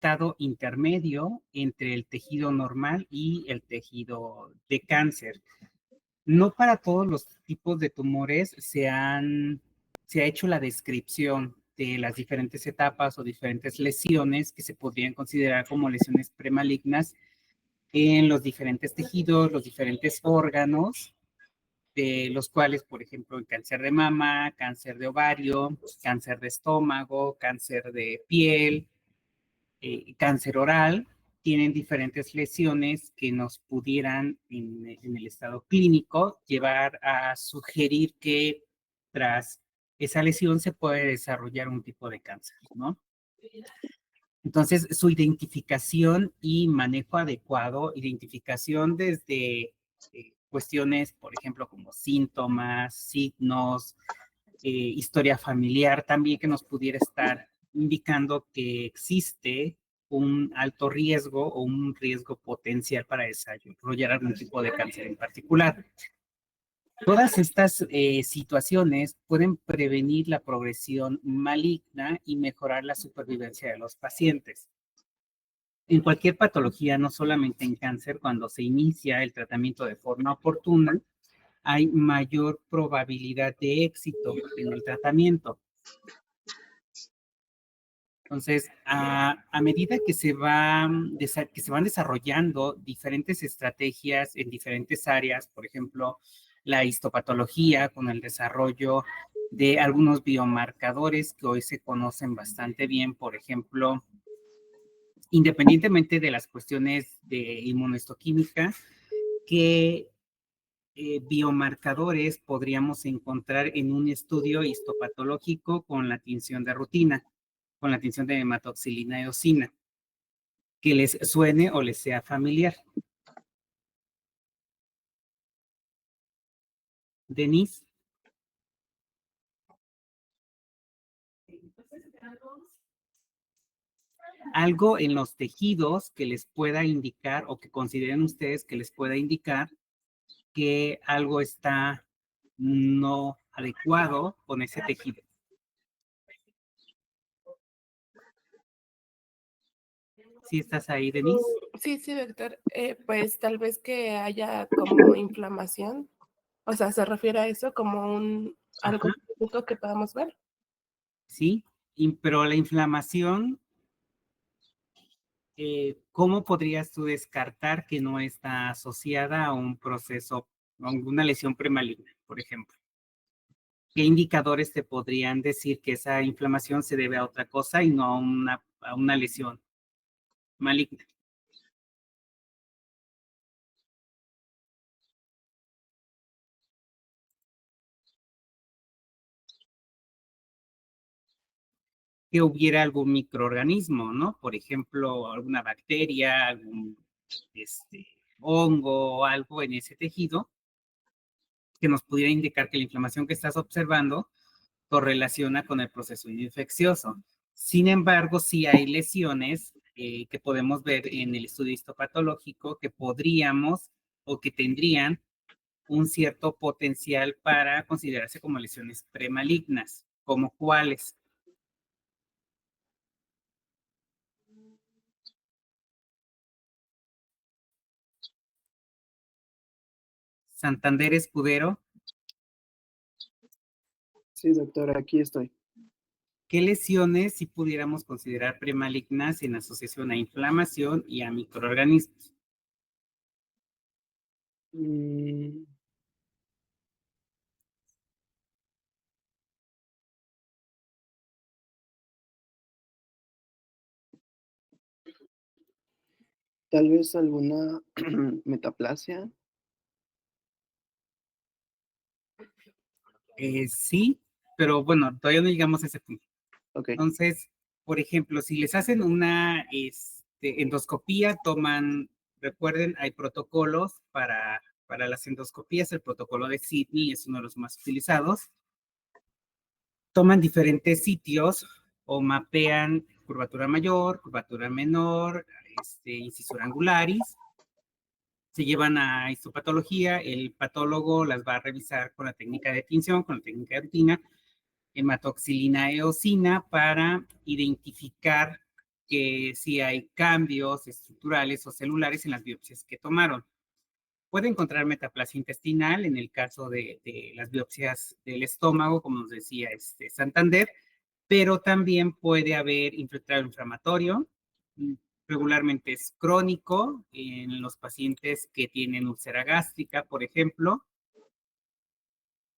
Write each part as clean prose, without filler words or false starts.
estado intermedio entre el tejido normal y el tejido de cáncer. No para todos los tipos de tumores se ha hecho la descripción de las diferentes etapas o diferentes lesiones que se podrían considerar como lesiones premalignas en los diferentes tejidos, los diferentes órganos, de los cuales, por ejemplo, el cáncer de mama, cáncer de ovario, cáncer de estómago, cáncer de piel, cáncer oral, tienen diferentes lesiones que nos pudieran, en el estado clínico, llevar a sugerir que tras esa lesión se puede desarrollar un tipo de cáncer, ¿no? Entonces, su identificación y manejo adecuado, identificación desde cuestiones, por ejemplo, como síntomas, signos, historia familiar también que nos pudiera estar indicando que existe un alto riesgo o un riesgo potencial para desarrollar algún tipo de cáncer en particular. Todas estas situaciones pueden prevenir la progresión maligna y mejorar la supervivencia de los pacientes. En cualquier patología, no solamente en cáncer, cuando se inicia el tratamiento de forma oportuna, hay mayor probabilidad de éxito en el tratamiento. Entonces, a medida que se van desarrollando diferentes estrategias en diferentes áreas, por ejemplo, la histopatología con el desarrollo de algunos biomarcadores que hoy se conocen bastante bien, por ejemplo, independientemente de las cuestiones de inmunohistoquímica, que biomarcadores podríamos encontrar en un estudio histopatológico con la tinción de rutina, con la tinción de hematoxilina eosina, que les suene o les sea familiar. Denise. Algo en los tejidos que les pueda indicar o que consideren ustedes que les pueda indicar que algo está no adecuado con ese tejido. ¿Sí estás ahí, Denise? Sí, doctor. Pues tal vez que haya como inflamación. O sea, ¿se refiere a eso como algo clínico que podamos ver? Sí, pero la inflamación, ¿cómo podrías tú descartar que no está asociada a un proceso, a una lesión premaligna, por ejemplo? ¿Qué indicadores te podrían decir que esa inflamación se debe a otra cosa y no a una lesión maligna? Que hubiera algún microorganismo, ¿no? Por ejemplo, alguna bacteria, algún hongo o algo en ese tejido que nos pudiera indicar que la inflamación que estás observando correlaciona con el proceso infeccioso. Sin embargo, sí hay lesiones que podemos ver en el estudio histopatológico que podríamos o que tendrían un cierto potencial para considerarse como lesiones premalignas, como cuáles. Santander Escudero. Sí, doctor, aquí estoy. ¿Qué lesiones sí pudiéramos considerar premalignas en asociación a inflamación y a microorganismos? Tal vez alguna metaplasia. Sí, pero bueno, todavía no llegamos a ese punto. Okay. Entonces, por ejemplo, si les hacen una endoscopía, recuerden, hay protocolos para las endoscopías, el protocolo de Sydney es uno de los más utilizados. Toman diferentes sitios o mapean curvatura mayor, curvatura menor, incisura angularis, se llevan a histopatología, el patólogo las va a revisar con la técnica de tinción, con la técnica de rutina, hematoxilina eosina para identificar que si hay cambios estructurales o celulares en las biopsias que tomaron. Puede encontrar metaplasia intestinal en el caso de las biopsias del estómago, como nos decía Santander, pero también puede haber infiltrado inflamatorio. Regularmente es crónico en los pacientes que tienen úlcera gástrica, por ejemplo.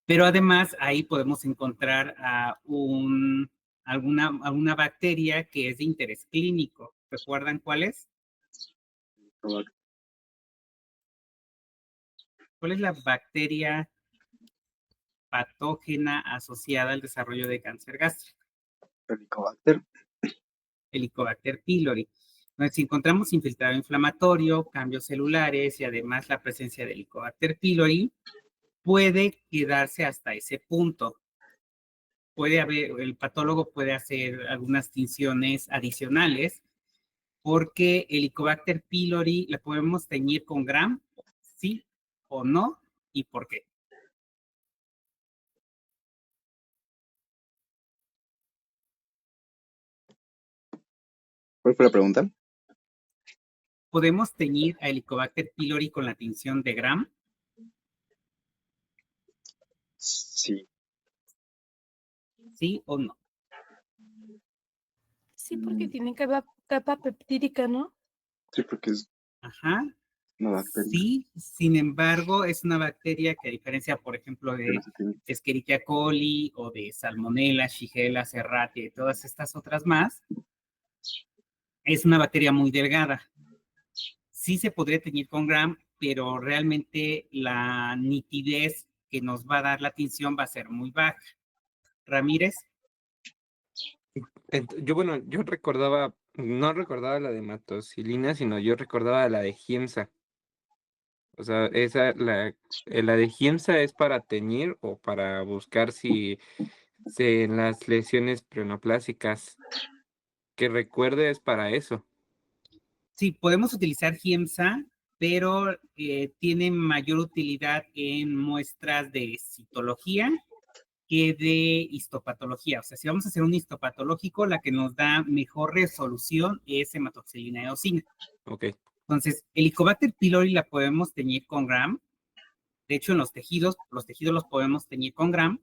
Pero además ahí podemos encontrar alguna bacteria que es de interés clínico. ¿Recuerdan cuál es? ¿Cuál es la bacteria patógena asociada al desarrollo de cáncer gástrico? Helicobacter. Helicobacter pylori. Entonces, si encontramos infiltrado inflamatorio, cambios celulares y además la presencia de Helicobacter pylori, puede quedarse hasta ese punto. El patólogo puede hacer algunas tinciones adicionales porque Helicobacter pylori la podemos teñir con Gram, sí o no, y por qué. ¿Cuál fue la pregunta? ¿Podemos teñir a Helicobacter pylori con la tinción de Gram? Sí. ¿Sí o no? Sí, porque tienen capa peptídica, ¿no? Sí, porque es Ajá. una bacteria. Sí, sin embargo, es una bacteria que a diferencia, por ejemplo, que de no se tiene. Escherichia coli o de Salmonella, Shigella, Serratia y todas estas otras más, es una bacteria muy delgada. Sí se podría teñir con Gram, pero realmente la nitidez que nos va a dar la tinción va a ser muy baja. Ramírez. Yo recordaba, no recordaba la de Matoxilina, sino yo recordaba la de Giemsa. O sea, la de Giemsa es para teñir o para buscar si en las lesiones preonoplásicas, que recuerde es para eso. Sí, podemos utilizar Giemsa, pero tiene mayor utilidad en muestras de citología que de histopatología. O sea, si vamos a hacer un histopatológico, la que nos da mejor resolución es hematoxilina eosina. Ok. Entonces, Helicobacter pylori la podemos teñir con Gram. De hecho, en los tejidos los podemos teñir con Gram,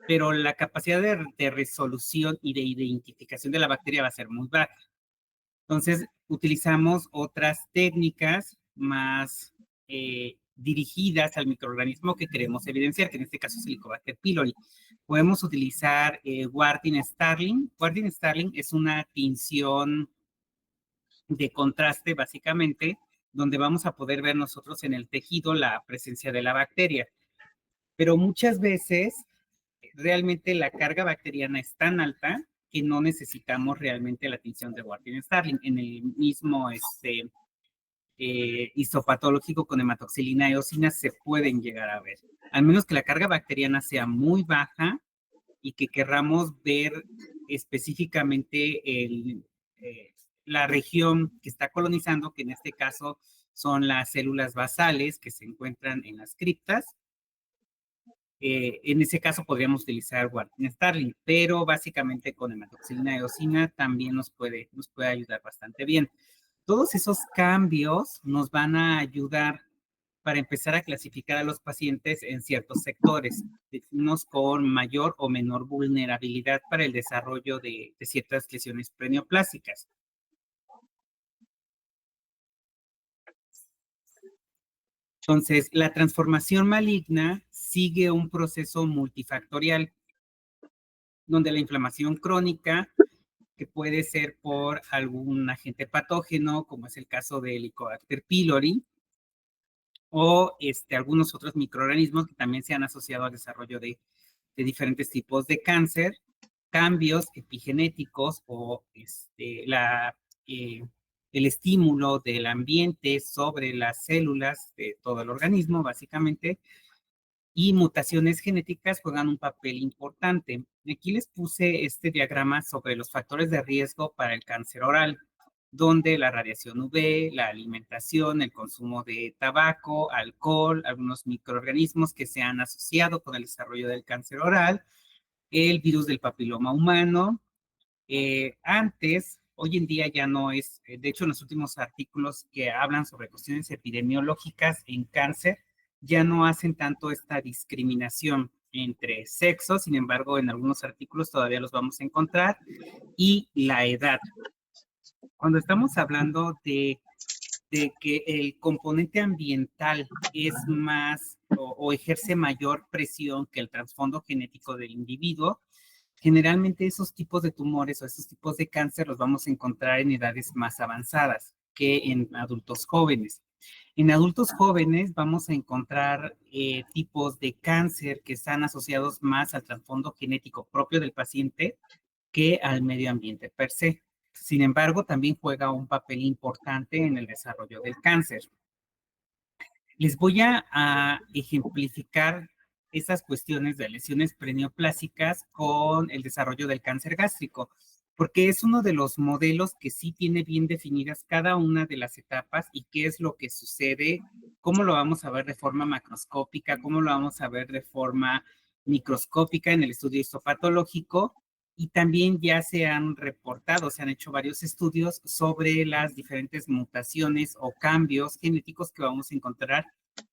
pero la capacidad de resolución y de identificación de la bacteria va a ser muy baja. Entonces, utilizamos otras técnicas más dirigidas al microorganismo que queremos evidenciar, que en este caso es Helicobacter pylori. Podemos utilizar Wardin-Starling. Wardin-Starling es una tinción de contraste, básicamente, donde vamos a poder ver nosotros en el tejido la presencia de la bacteria. Pero muchas veces, realmente la carga bacteriana es tan alta que no necesitamos realmente la tinción de Wardin-Starling. En el mismo histopatológico con hematoxilina eosina se pueden llegar a ver. Al menos que la carga bacteriana sea muy baja y que querramos ver específicamente la región que está colonizando, que en este caso son las células basales que se encuentran en las criptas. En ese caso podríamos utilizar Wardin-Starling, pero básicamente con hematoxilina eosina también nos puede ayudar bastante bien. Todos esos cambios nos van a ayudar para empezar a clasificar a los pacientes en ciertos sectores, unos con mayor o menor vulnerabilidad para el desarrollo de ciertas lesiones preneoplásicas. Entonces, la transformación maligna sigue un proceso multifactorial, donde la inflamación crónica, que puede ser por algún agente patógeno, como es el caso del Helicobacter pylori, o algunos otros microorganismos que también se han asociado al desarrollo de diferentes tipos de cáncer, cambios epigenéticos o el estímulo del ambiente sobre las células de todo el organismo, básicamente, y mutaciones genéticas juegan un papel importante. Aquí les puse este diagrama sobre los factores de riesgo para el cáncer oral, donde la radiación UV, la alimentación, el consumo de tabaco, alcohol, algunos microorganismos que se han asociado con el desarrollo del cáncer oral, el virus del papiloma humano. Antes Hoy en día ya no es, de hecho, en los últimos artículos que hablan sobre cuestiones epidemiológicas en cáncer, ya no hacen tanto esta discriminación entre sexos, sin embargo, en algunos artículos todavía los vamos a encontrar, y la edad. Cuando estamos hablando de que el componente ambiental es más o ejerce mayor presión que el trasfondo genético del individuo, generalmente esos tipos de tumores o esos tipos de cáncer los vamos a encontrar en edades más avanzadas que en adultos jóvenes. En adultos jóvenes vamos a encontrar tipos de cáncer que están asociados más al trasfondo genético propio del paciente que al medio ambiente per se. Sin embargo, también juega un papel importante en el desarrollo del cáncer. Les voy a ejemplificar esas cuestiones de lesiones preneoplásicas con el desarrollo del cáncer gástrico, porque es uno de los modelos que sí tiene bien definidas cada una de las etapas y qué es lo que sucede, cómo lo vamos a ver de forma macroscópica, cómo lo vamos a ver de forma microscópica en el estudio histopatológico, y también ya se han reportado, se han hecho varios estudios sobre las diferentes mutaciones o cambios genéticos que vamos a encontrar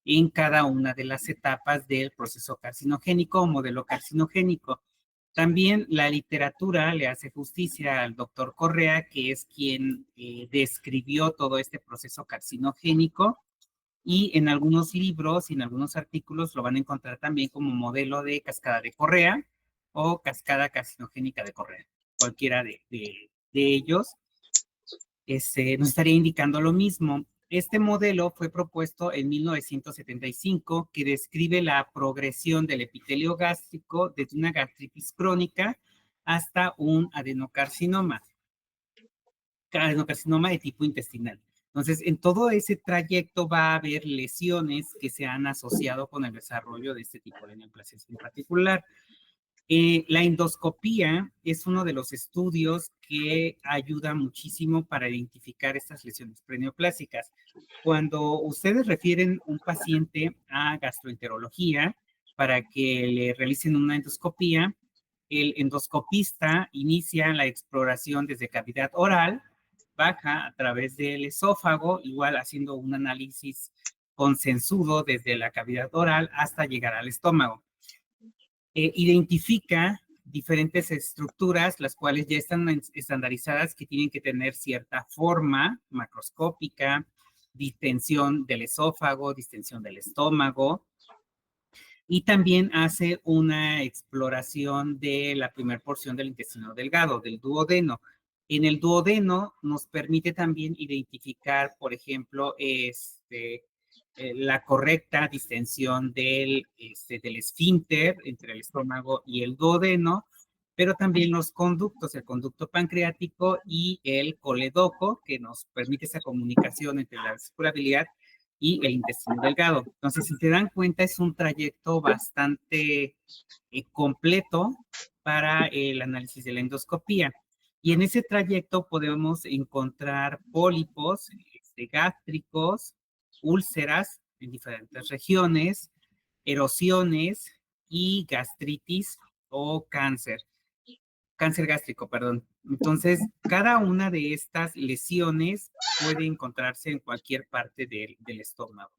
en cada una de las etapas del proceso carcinogénico o modelo carcinogénico. También la literatura le hace justicia al doctor Correa, que es quien describió todo este proceso carcinogénico, y en algunos libros y en algunos artículos lo van a encontrar también como modelo de cascada de Correa o cascada carcinogénica de Correa. Cualquiera de ellos nos estaría indicando lo mismo. Este modelo fue propuesto en 1975, que describe la progresión del epitelio gástrico desde una gastritis crónica hasta un adenocarcinoma de tipo intestinal. Entonces, en todo ese trayecto va a haber lesiones que se han asociado con el desarrollo de este tipo de neoplasias en particular. La endoscopía es uno de los estudios que ayuda muchísimo para identificar estas lesiones preneoplásicas. Cuando ustedes refieren un paciente a gastroenterología para que le realicen una endoscopía, el endoscopista inicia la exploración desde cavidad oral, baja a través del esófago, igual haciendo un análisis concienzudo desde la cavidad oral hasta llegar al estómago. Identifica diferentes estructuras, las cuales ya están estandarizadas, que tienen que tener cierta forma macroscópica, distensión del esófago, distensión del estómago, y también hace una exploración de la primera porción del intestino delgado, del duodeno. En el duodeno nos permite también identificar, por ejemplo, la correcta distensión del esfínter entre el estómago y el duodeno, pero también los conductos, el conducto pancreático y el coledoco, que nos permite esa comunicación entre la vasculabilidad y el intestino delgado. Entonces, si se dan cuenta, es un trayecto bastante completo para el análisis de la endoscopía. Y en ese trayecto podemos encontrar pólipos gástricos, úlceras en diferentes regiones, erosiones y gastritis o cáncer gástrico, perdón. Entonces, cada una de estas lesiones puede encontrarse en cualquier parte del estómago.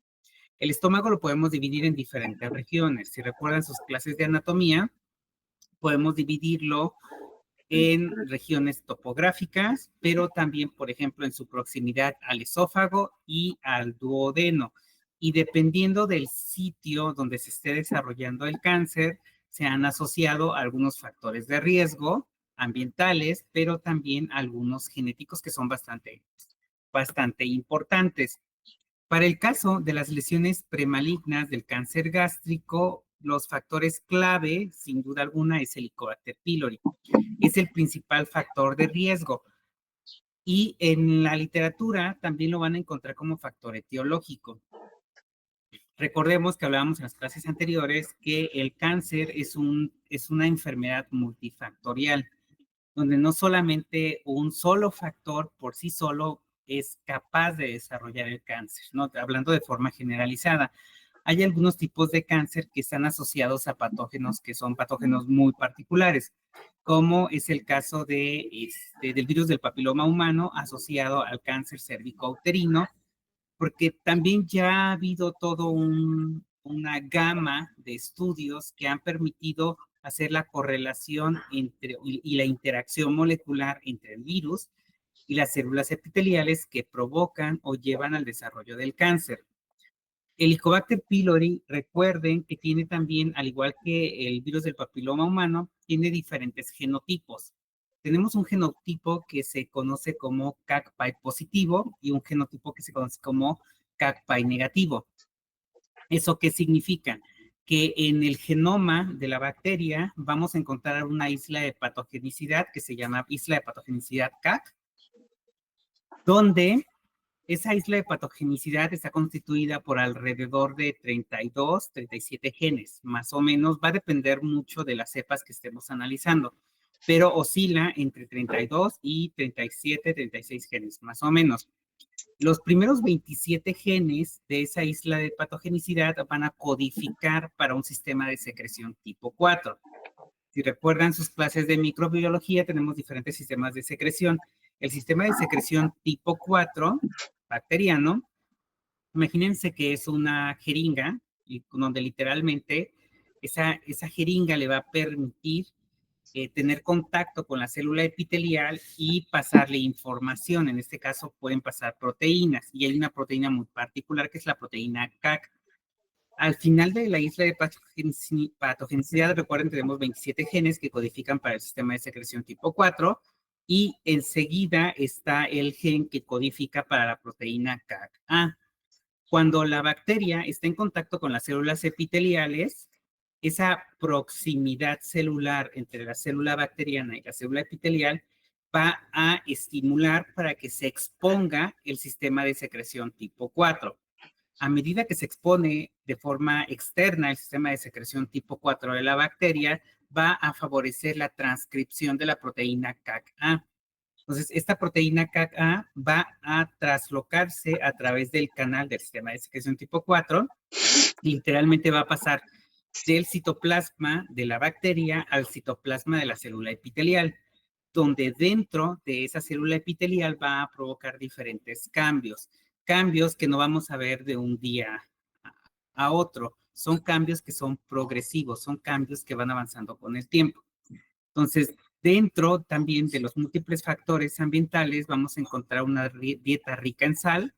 El estómago lo podemos dividir en diferentes regiones. Si recuerdan sus clases de anatomía, podemos dividirlo en regiones topográficas, pero también, por ejemplo, en su proximidad al esófago y al duodeno. Y dependiendo del sitio donde se esté desarrollando el cáncer, se han asociado algunos factores de riesgo ambientales, pero también algunos genéticos que son bastante importantes. Para el caso de las lesiones premalignas del cáncer gástrico, los factores clave, sin duda alguna, es el Helicobacter pylori. Es el principal factor de riesgo. Y en la literatura también lo van a encontrar como factor etiológico. Recordemos que hablábamos en las clases anteriores que el cáncer es una enfermedad multifactorial, donde no solamente un solo factor por sí solo es capaz de desarrollar el cáncer, ¿no? Hablando de forma generalizada. hay algunos tipos de cáncer que están asociados a patógenos que son patógenos muy particulares, como es el caso del virus del papiloma humano asociado al cáncer cervicouterino, porque también ya ha habido todo una gama de estudios que han permitido hacer la correlación y la interacción molecular entre el virus y las células epiteliales que provocan o llevan al desarrollo del cáncer. El Helicobacter pylori, recuerden que tiene también, al igual que el virus del papiloma humano, tiene diferentes genotipos. Tenemos un genotipo que se conoce como CAC-PI positivo y un genotipo que se conoce como CAC-PI negativo. ¿Eso qué significa? Que en el genoma de la bacteria vamos a encontrar una isla de patogenicidad que se llama isla de patogenicidad CAC, donde esa isla de patogenicidad está constituida por alrededor de 32, 37 genes, más o menos. Va a depender mucho de las cepas que estemos analizando, pero oscila entre 32 y 37, 36 genes, más o menos. Los primeros 27 genes de esa isla de patogenicidad van a codificar para un sistema de secreción tipo 4. Si recuerdan sus clases de microbiología, tenemos diferentes sistemas de secreción. El sistema de secreción tipo 4, bacteriano, imagínense que es una jeringa, donde literalmente esa jeringa le va a permitir tener contacto con la célula epitelial y pasarle información. En este caso pueden pasar proteínas, y hay una proteína muy particular que es la proteína CAC. Al final de la isla de patogenicidad, recuerden, tenemos 27 genes que codifican para el sistema de secreción tipo 4, y enseguida está el gen que codifica para la proteína CAC-A. Cuando la bacteria está en contacto con las células epiteliales, esa proximidad celular entre la célula bacteriana y la célula epitelial va a estimular para que se exponga el sistema de secreción tipo 4. A medida que se expone de forma externa el sistema de secreción tipo 4 de la bacteria, va a favorecer la transcripción de la proteína CAC-A. Entonces, esta proteína CAC-A va a traslocarse a través del canal del sistema de secreción tipo 4. Literalmente va a pasar del citoplasma de la bacteria al citoplasma de la célula epitelial, donde dentro de esa célula epitelial va a provocar diferentes cambios que no vamos a ver de un día a otro. Son cambios que son progresivos, son cambios que van avanzando con el tiempo. Entonces, dentro también de los múltiples factores ambientales vamos a encontrar una dieta rica en sal,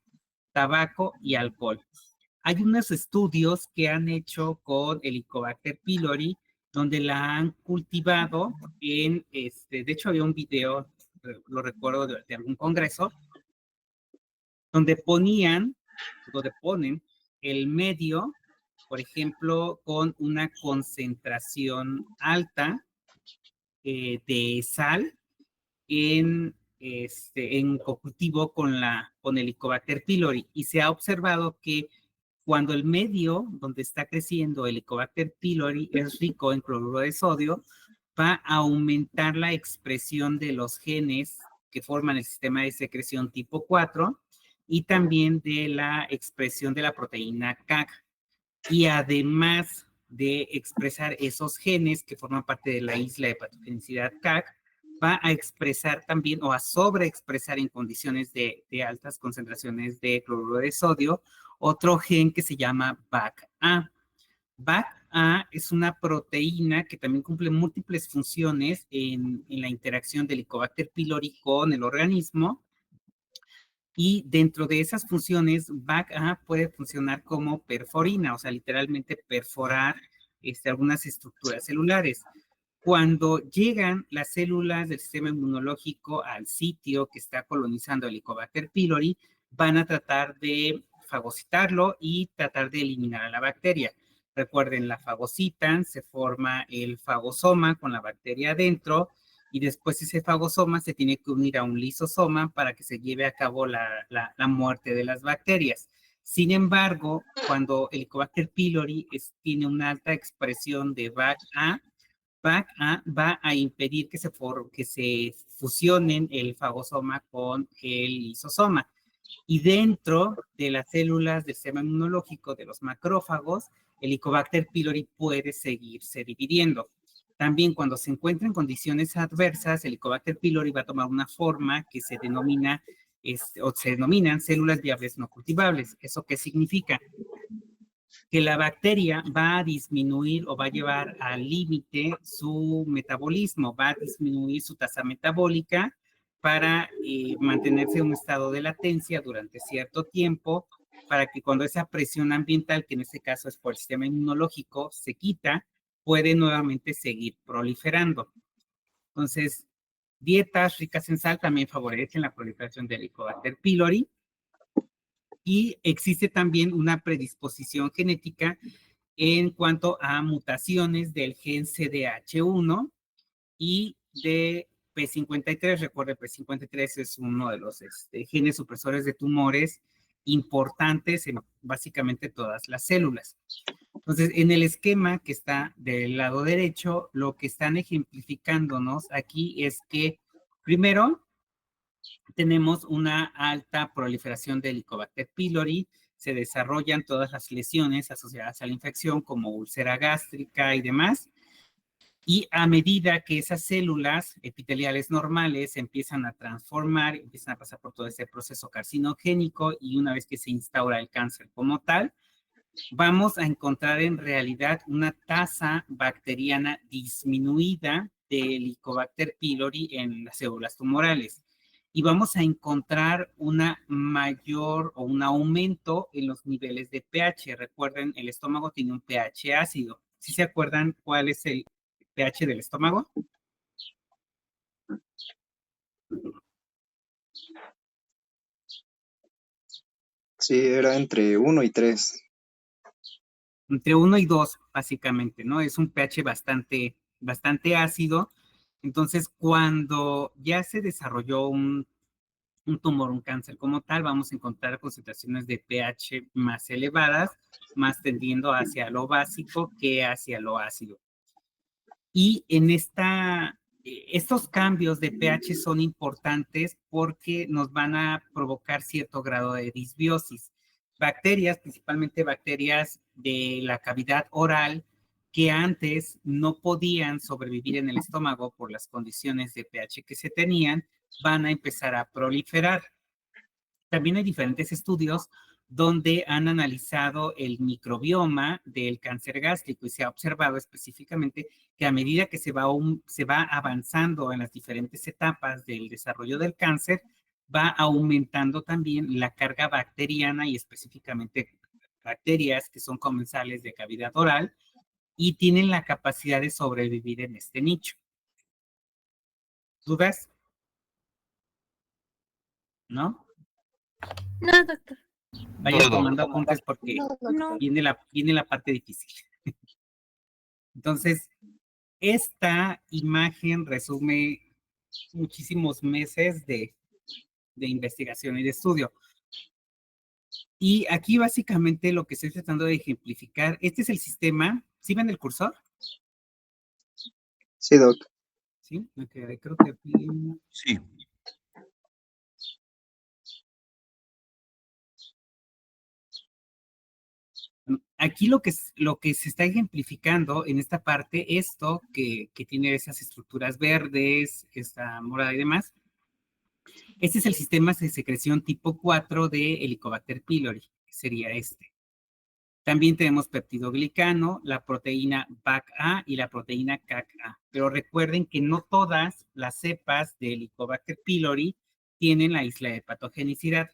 tabaco y alcohol. Hay unos estudios que han hecho con Helicobacter pylori, donde la han cultivado de hecho había un video, lo recuerdo de algún congreso, donde ponen el medio, por ejemplo, con una concentración alta de sal en cultivo con Helicobacter pylori, y se ha observado que cuando el medio donde está creciendo Helicobacter pylori es rico en cloruro de sodio, va a aumentar la expresión de los genes que forman el sistema de secreción tipo 4 y también de la expresión de la proteína CAC. Y además de expresar esos genes que forman parte de la isla de patogenicidad CAC, va a expresar también o a sobreexpresar en condiciones de altas concentraciones de cloruro de sodio otro gen que se llama BAC-A. BAC-A es una proteína que también cumple múltiples funciones en la interacción del Helicobacter pylori con el organismo, y dentro de esas funciones, BAC-A puede funcionar como perforina, o sea, literalmente perforar algunas estructuras celulares. Cuando llegan las células del sistema inmunológico al sitio que está colonizando el Helicobacter pylori, van a tratar de fagocitarlo y tratar de eliminar a la bacteria. Recuerden, la fagocitan, se forma el fagosoma con la bacteria adentro, y después ese fagosoma se tiene que unir a un lisosoma para que se lleve a cabo la muerte de las bacterias. Sin embargo, cuando el Helicobacter pylori tiene una alta expresión de BAC-A, BAC-A va a impedir que se fusionen el fagosoma con el lisosoma. Y dentro de las células del sistema inmunológico de los macrófagos, el Helicobacter pylori puede seguirse dividiendo. También cuando se encuentra en condiciones adversas, el Helicobacter pylori va a tomar una forma que se denomina, o se denominan células viables no cultivables. ¿Eso qué significa? Que la bacteria va a disminuir o va a llevar al límite su metabolismo, va a disminuir su tasa metabólica para mantenerse en un estado de latencia durante cierto tiempo, para que cuando esa presión ambiental, que en este caso es por el sistema inmunológico, se quita, puede nuevamente seguir proliferando. Entonces, dietas ricas en sal también favorecen la proliferación del Helicobacter pylori, y existe también una predisposición genética en cuanto a mutaciones del gen CDH1 y de P53. Recuerde, P53 es uno de los genes supresores de tumores importantes en básicamente todas las células. Entonces, en el esquema que está del lado derecho, lo que están ejemplificándonos aquí es que, primero, tenemos una alta proliferación del Helicobacter pylori, se desarrollan todas las lesiones asociadas a la infección como úlcera gástrica y demás, y a medida que esas células epiteliales normales se empiezan a transformar, empiezan a pasar por todo ese proceso carcinogénico, y una vez que se instaura el cáncer como tal, vamos a encontrar en realidad una tasa bacteriana disminuida del Helicobacter pylori en las células tumorales. Y vamos a encontrar una mayor o un aumento en los niveles de pH. Recuerden, el estómago tiene un pH ácido. ¿Sí se acuerdan cuál es el pH del estómago? Sí, era entre 1 y 3. Entre 1 y 2, básicamente, ¿no? Es un pH bastante ácido. Entonces, cuando ya se desarrolló un tumor, un cáncer como tal, vamos a encontrar concentraciones de pH más elevadas, más tendiendo hacia lo básico que hacia lo ácido. Y en estos cambios de pH son importantes porque nos van a provocar cierto grado de disbiosis. Bacterias, principalmente bacterias de la cavidad oral, que antes no podían sobrevivir en el estómago por las condiciones de pH que se tenían, van a empezar a proliferar. También hay diferentes estudios donde han analizado el microbioma del cáncer gástrico, y se ha observado específicamente que a medida que se va avanzando en las diferentes etapas del desarrollo del cáncer, va aumentando también la carga bacteriana, y específicamente bacterias que son comensales de cavidad oral y tienen la capacidad de sobrevivir en este nicho. ¿Dudas? ¿No? No, doctor. Vayan tomando apuntes porque No. viene la parte difícil. Entonces, esta imagen resume muchísimos meses de investigación y de estudio. Y aquí básicamente lo que estoy tratando de ejemplificar, este es el sistema. ¿Sí ven el cursor? Sí, doc. Sí, okay, creo que aquí... Sí. Aquí lo que se está ejemplificando en esta parte, esto que tiene esas estructuras verdes, esta morada y demás, este es el sistema de secreción tipo 4 de Helicobacter pylori, que sería este. También tenemos peptidoglicano, la proteína BAC-A y la proteína CAC-A. Pero recuerden que no todas las cepas de Helicobacter pylori tienen la isla de patogenicidad.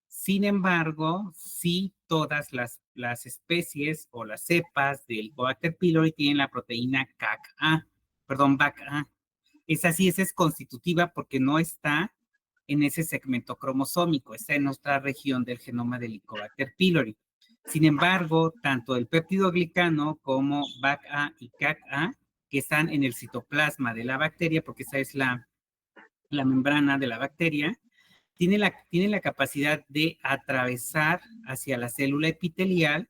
Sin embargo, sí todas las especies o las cepas de Helicobacter pylori tienen la proteína CAC-A, perdón, BAC-A. Esa sí, esa es constitutiva porque no está en ese segmento cromosómico, está en otra región del genoma del Helicobacter pylori. Sin embargo, tanto el peptidoglicano como BAC-A y CAC-A, que están en el citoplasma de la bacteria, porque esa es la membrana de la bacteria, tienen la capacidad de atravesar hacia la célula epitelial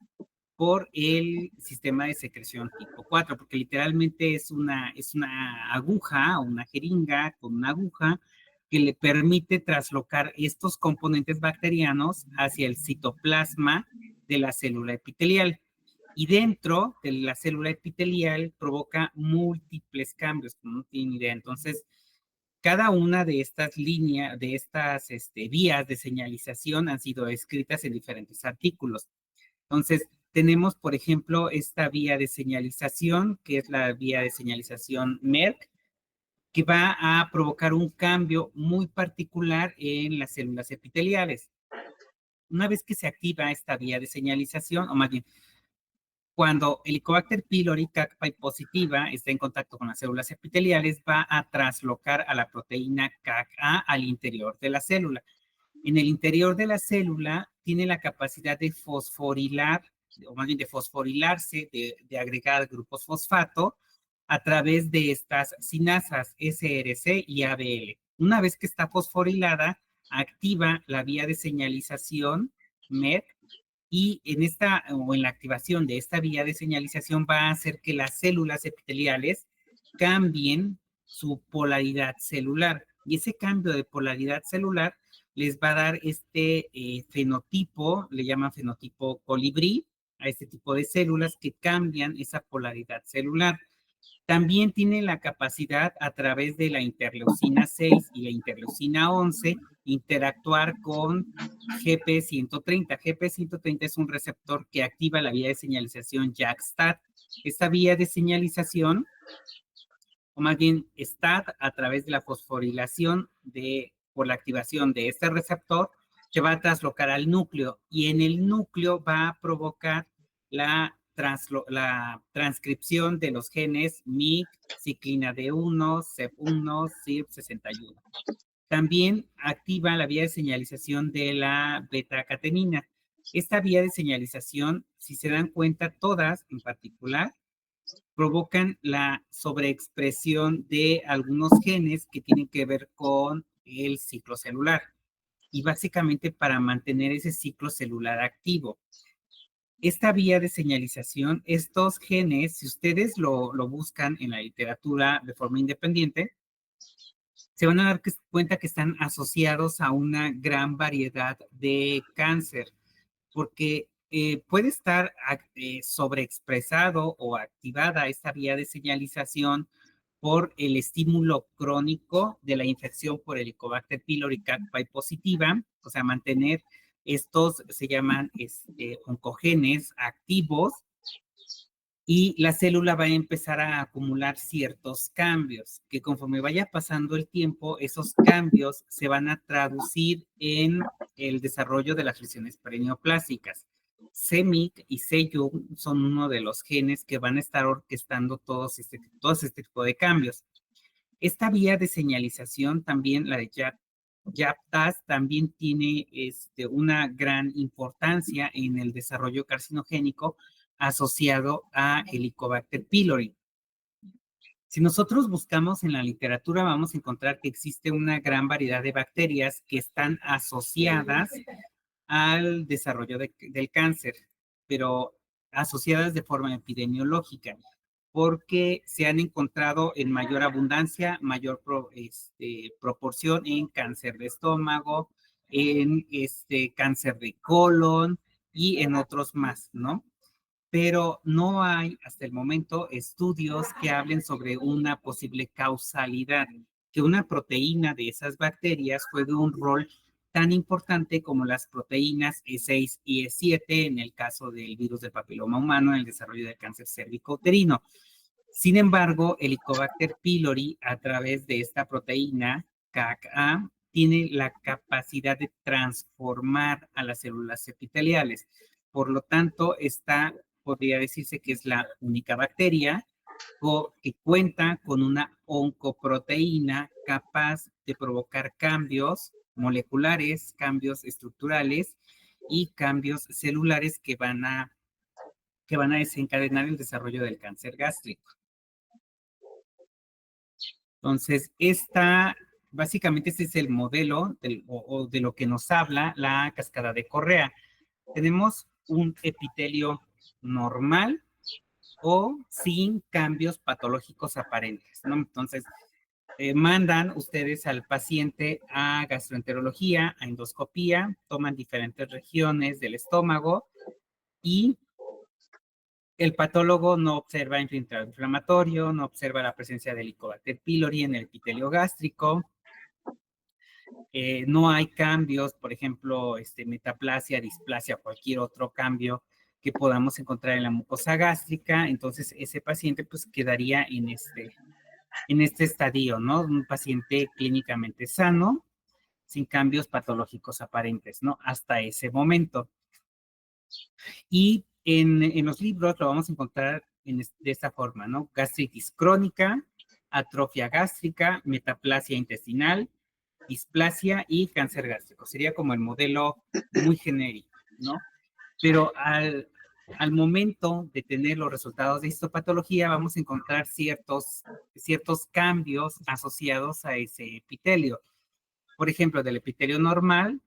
por el sistema de secreción tipo 4, porque literalmente es una aguja o una jeringa con una aguja que le permite traslocar estos componentes bacterianos hacia el citoplasma de la célula epitelial. Y dentro de la célula epitelial provoca múltiples cambios, como no tienen idea. Entonces, cada una de estas líneas, de estas vías de señalización han sido escritas en diferentes artículos. Entonces, tenemos, por ejemplo, esta vía de señalización, que es la vía de señalización Merck, que va a provocar un cambio muy particular en las células epiteliales. Una vez que se activa esta vía de señalización, o más bien, cuando Helicobacter pylori cacpi positiva está en contacto con las células epiteliales, va a traslocar a la proteína CAC-A al interior de la célula. En el interior de la célula tiene la capacidad de fosforilar, o más bien de fosforilarse, de agregar grupos fosfato a través de estas sinasas SRC y ABL. Una vez que está fosforilada, activa la vía de señalización MET, y en la activación de esta vía de señalización va a hacer que las células epiteliales cambien su polaridad celular. Y ese cambio de polaridad celular les va a dar este fenotipo, le llaman fenotipo colibrí, a este tipo de células que cambian esa polaridad celular. También tiene la capacidad, a través de la interleucina 6 y la interleucina 11, interactuar con GP130. GP130 es un receptor que activa la vía de señalización JAK-STAT. Esta vía de señalización, o más bien STAT, a través de la fosforilación por la activación de este receptor, se va a traslocar al núcleo, y en el núcleo va a provocar la transcripción de los genes MYC, ciclina D1, CEP1, CYP61. También activa la vía de señalización de la beta-catenina. Esta vía de señalización, si se dan cuenta, todas en particular provocan la sobreexpresión de algunos genes que tienen que ver con el ciclo celular, y básicamente para mantener ese ciclo celular activo. Esta vía de señalización, estos genes, si ustedes lo buscan en la literatura de forma independiente, se van a dar cuenta que están asociados a una gran variedad de cáncer, porque puede estar sobreexpresado o activada esta vía de señalización por el estímulo crónico de la infección por Helicobacter pylori cacpi positiva, o sea, mantener estos, se llaman oncogenes activos, y la célula va a empezar a acumular ciertos cambios, que conforme vaya pasando el tiempo, esos cambios se van a traducir en el desarrollo de las lesiones perineoplásticas. CMYC y CYUG son uno de los genes que van a estar orquestando todo este tipo de cambios. Esta vía de señalización también, la de JAK-TAZ, también tiene una gran importancia en el desarrollo carcinogénico asociado a Helicobacter pylori. Si nosotros buscamos en la literatura, vamos a encontrar que existe una gran variedad de bacterias que están asociadas al desarrollo del cáncer, pero asociadas de forma epidemiológica, porque se han encontrado en mayor abundancia, mayor proporción en cáncer de estómago, en cáncer de colon y en otros más, ¿no? Pero no hay hasta el momento estudios que hablen sobre una posible causalidad, que una proteína de esas bacterias juegue un rol tan importante como las proteínas E6 y E7 en el caso del virus del papiloma humano en el desarrollo del cáncer cérvico-uterino. Sin embargo, Helicobacter pylori, a través de esta proteína CAC-A, tiene la capacidad de transformar a las células epiteliales. Por lo tanto, podría decirse que es la única bacteria que cuenta con una oncoproteína capaz de provocar cambios moleculares, cambios estructurales y cambios celulares que van a desencadenar el desarrollo del cáncer gástrico. Entonces, básicamente este es el modelo de lo que nos habla la cascada de Correa. Tenemos un epitelio normal o sin cambios patológicos aparentes, ¿no? Entonces, mandan ustedes al paciente a gastroenterología, a endoscopía, toman diferentes regiones del estómago y el patólogo no observa inflamatorio, no observa la presencia del Helicobacter pylori en el epitelio gástrico, no hay cambios, por ejemplo, metaplasia, displasia, cualquier otro cambio que podamos encontrar en la mucosa gástrica. Entonces ese paciente pues quedaría en este estadio, ¿no? Un paciente clínicamente sano, sin cambios patológicos aparentes, ¿no? Hasta ese momento. Y en los libros lo vamos a encontrar de esta forma, ¿no? Gastritis crónica, atrofia gástrica, metaplasia intestinal, displasia y cáncer gástrico. Sería como el modelo muy genérico, ¿no? Pero al momento de tener los resultados de histopatología, vamos a encontrar ciertos cambios asociados a ese epitelio. Por ejemplo, del epitelio normal,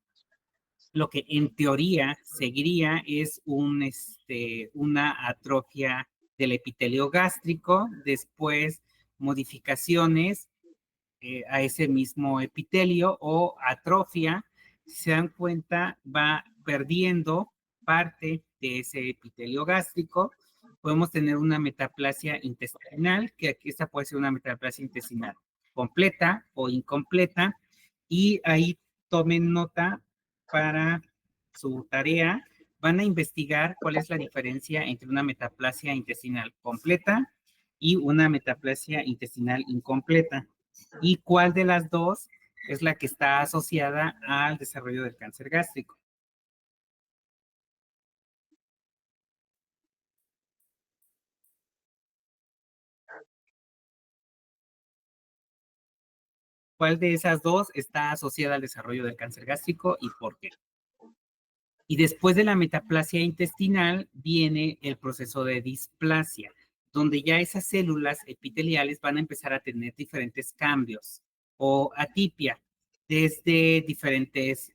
lo que en teoría seguiría es una atrofia del epitelio gástrico, después modificaciones a ese mismo epitelio o atrofia. Si se dan cuenta, va perdiendo parte de ese epitelio gástrico. Podemos tener una metaplasia intestinal, que aquí esta puede ser una metaplasia intestinal completa o incompleta, y ahí tomen nota para su tarea. Van a investigar cuál es la diferencia entre una metaplasia intestinal completa y una metaplasia intestinal incompleta, y cuál de las dos es la que está asociada al desarrollo del cáncer gástrico. ¿Cuál de esas dos está asociada al desarrollo del cáncer gástrico y por qué? Y después de la metaplasia intestinal viene el proceso de displasia, donde ya esas células epiteliales van a empezar a tener diferentes cambios o atipia, desde diferentes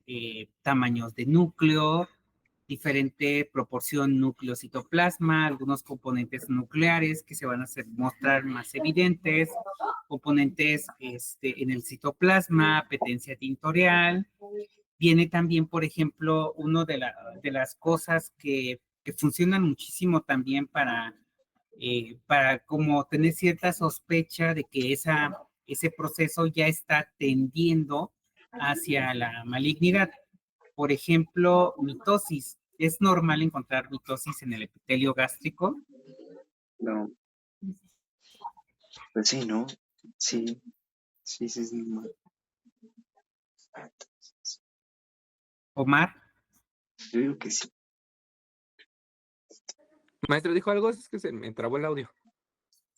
tamaños de núcleo, diferente proporción núcleo-citoplasma, algunos componentes nucleares que se van a mostrar más evidentes, componentes en el citoplasma, apetencia tintorial. Viene también, por ejemplo, una de las cosas que funcionan muchísimo también para como tener cierta sospecha de que ese proceso ya está tendiendo hacia la malignidad. Por ejemplo, mitosis. ¿Es normal encontrar mitosis en el epitelio gástrico? No. Pues sí, ¿no? Sí, sí, sí, es normal. Omar, Yo digo que sí. Maestro, ¿dijo algo? Es que se me trabó el audio.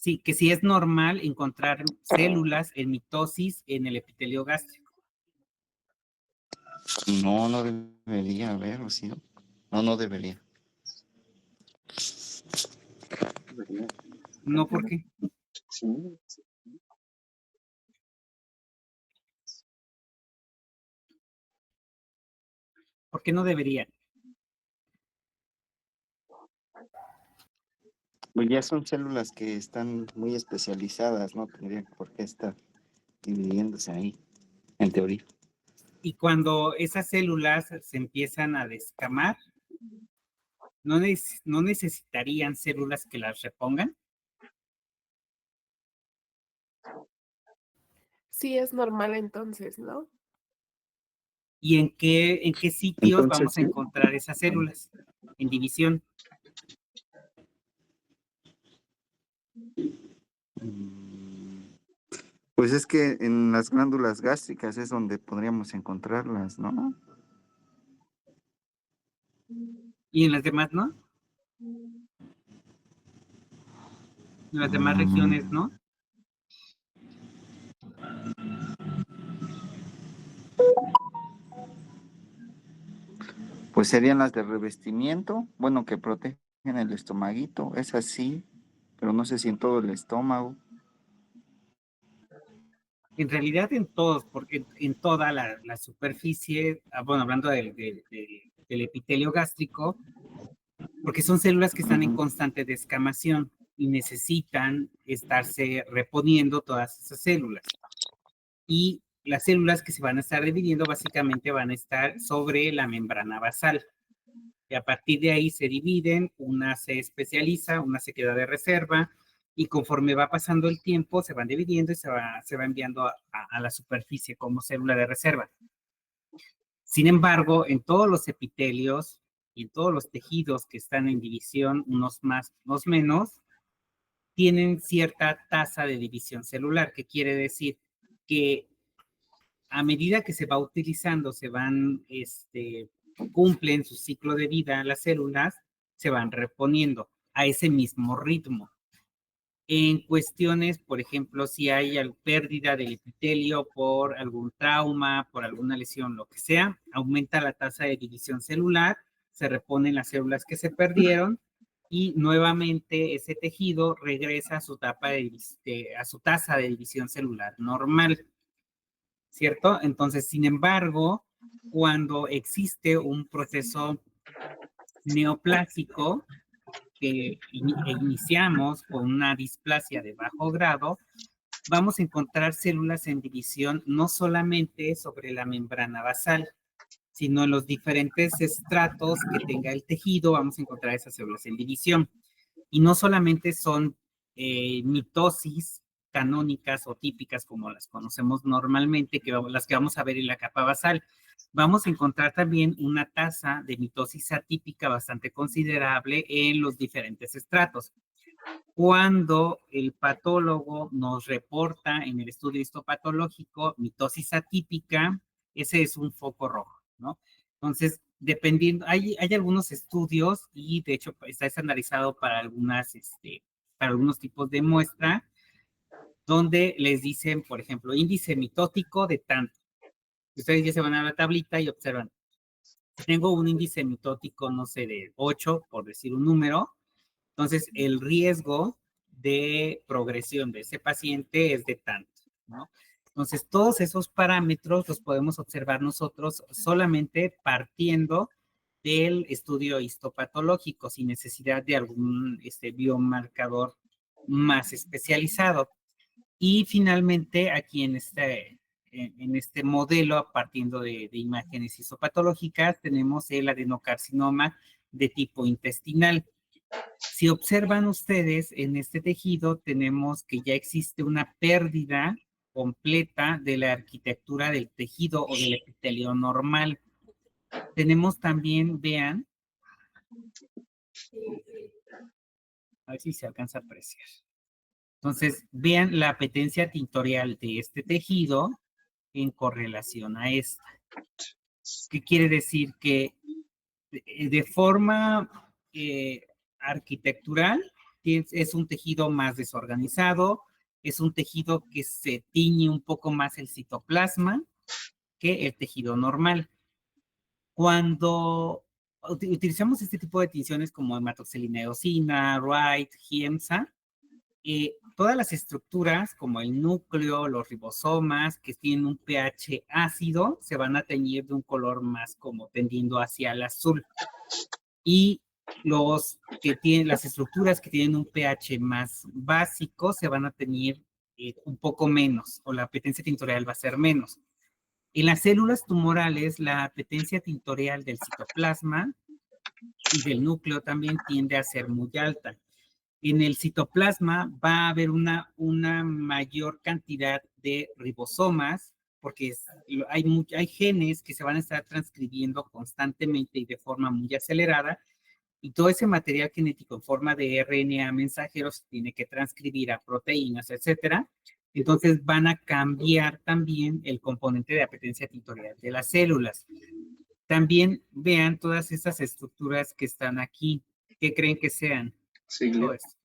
sí, que sí es normal encontrar células en mitosis en el epitelio gástrico. No, no debería haber, ¿o sí? No, no debería. No, ¿por qué? Sí. ¿Por qué no debería? Pues ya son células que están muy especializadas, no tendrían por qué estar dividiéndose ahí, en teoría. Y cuando esas células se empiezan a descamar, ¿no necesitarían células que las repongan? Sí, es normal entonces, ¿no? ¿Y en qué sitios Entonces, vamos a sí. encontrar esas células? En división. Pues es que en las glándulas gástricas es donde podríamos encontrarlas, ¿no? ¿Y en las demás no? En las demás regiones no. Pues serían las de revestimiento, bueno, que protegen el estomaguito, es así, pero no sé si en todo el estómago. En realidad en todos, porque en toda la superficie, bueno, hablando del epitelio gástrico, porque son células que están en constante descamación y necesitan estarse reponiendo todas esas células. y las células que se van a estar dividiendo básicamente van a estar sobre la membrana basal. Y a partir de ahí se dividen, una se especializa, una se queda de reserva, y conforme va pasando el tiempo se van dividiendo y se va enviando a la superficie como célula de reserva. Sin embargo, en todos los epitelios y en todos los tejidos que están en división, unos más, unos menos, tienen cierta tasa de división celular, que quiere decir que a medida que se va utilizando, cumplen su ciclo de vida las células, se van reponiendo a ese mismo ritmo. En cuestiones, por ejemplo, si hay pérdida del epitelio por algún trauma, por alguna lesión, lo que sea, aumenta la tasa de división celular, se reponen las células que se perdieron y nuevamente ese tejido regresa a su tasa de división celular normal, ¿cierto? Entonces, sin embargo, cuando existe un proceso neoplásico, que iniciamos con una displasia de bajo grado, vamos a encontrar células en división no solamente sobre la membrana basal, sino en los diferentes estratos que tenga el tejido, vamos a encontrar esas células en división. Y no solamente son mitosis canónicas o típicas como las conocemos normalmente, las que vamos a ver en la capa basal. Vamos a encontrar también una tasa de mitosis atípica bastante considerable en los diferentes estratos. Cuando el patólogo nos reporta en el estudio histopatológico mitosis atípica, ese es un foco rojo, ¿no? Entonces, dependiendo, hay algunos estudios y de hecho está estandarizado para algunos tipos de muestra, donde les dicen, por ejemplo, índice mitótico de tanto. Ustedes ya se van a la tablita y observan, si tengo un índice mitótico, no sé, de 8, por decir un número, entonces el riesgo de progresión de ese paciente es de tanto, ¿no? Entonces, todos esos parámetros los podemos observar nosotros solamente partiendo del estudio histopatológico, sin necesidad de algún biomarcador más especializado. Y finalmente, aquí en este modelo, partiendo de imágenes histopatológicas, tenemos el adenocarcinoma de tipo intestinal. Si observan ustedes, en este tejido tenemos que ya existe una pérdida completa de la arquitectura del tejido o del epitelio normal. Tenemos también, vean, a ver si se alcanza a apreciar. Entonces, vean la apetencia tintorial de este tejido en correlación a esta. ¿Qué quiere decir? Que de forma arquitectural es un tejido más desorganizado, es un tejido que se tiñe un poco más el citoplasma que el tejido normal. Cuando utilizamos este tipo de tinciones como hematoxilina eosina, Wright, Giemsa, todas las estructuras como el núcleo, los ribosomas que tienen un pH ácido se van a teñir de un color más como tendiendo hacia el azul. Y las estructuras que tienen un pH más básico se van a teñir un poco menos, o la apetencia tintorial va a ser menos. En las células tumorales, la apetencia tintorial del citoplasma y del núcleo también tiende a ser muy alta. En el citoplasma va a haber una mayor cantidad de ribosomas, porque hay genes que se van a estar transcribiendo constantemente y de forma muy acelerada, y todo ese material genético en forma de RNA mensajeros se tiene que transcribir a proteínas, etcétera. Entonces van a cambiar también el componente de apetencia tintorial de las células. También vean todas esas estructuras que están aquí. ¿Qué creen que sean? Sí, Todo esto.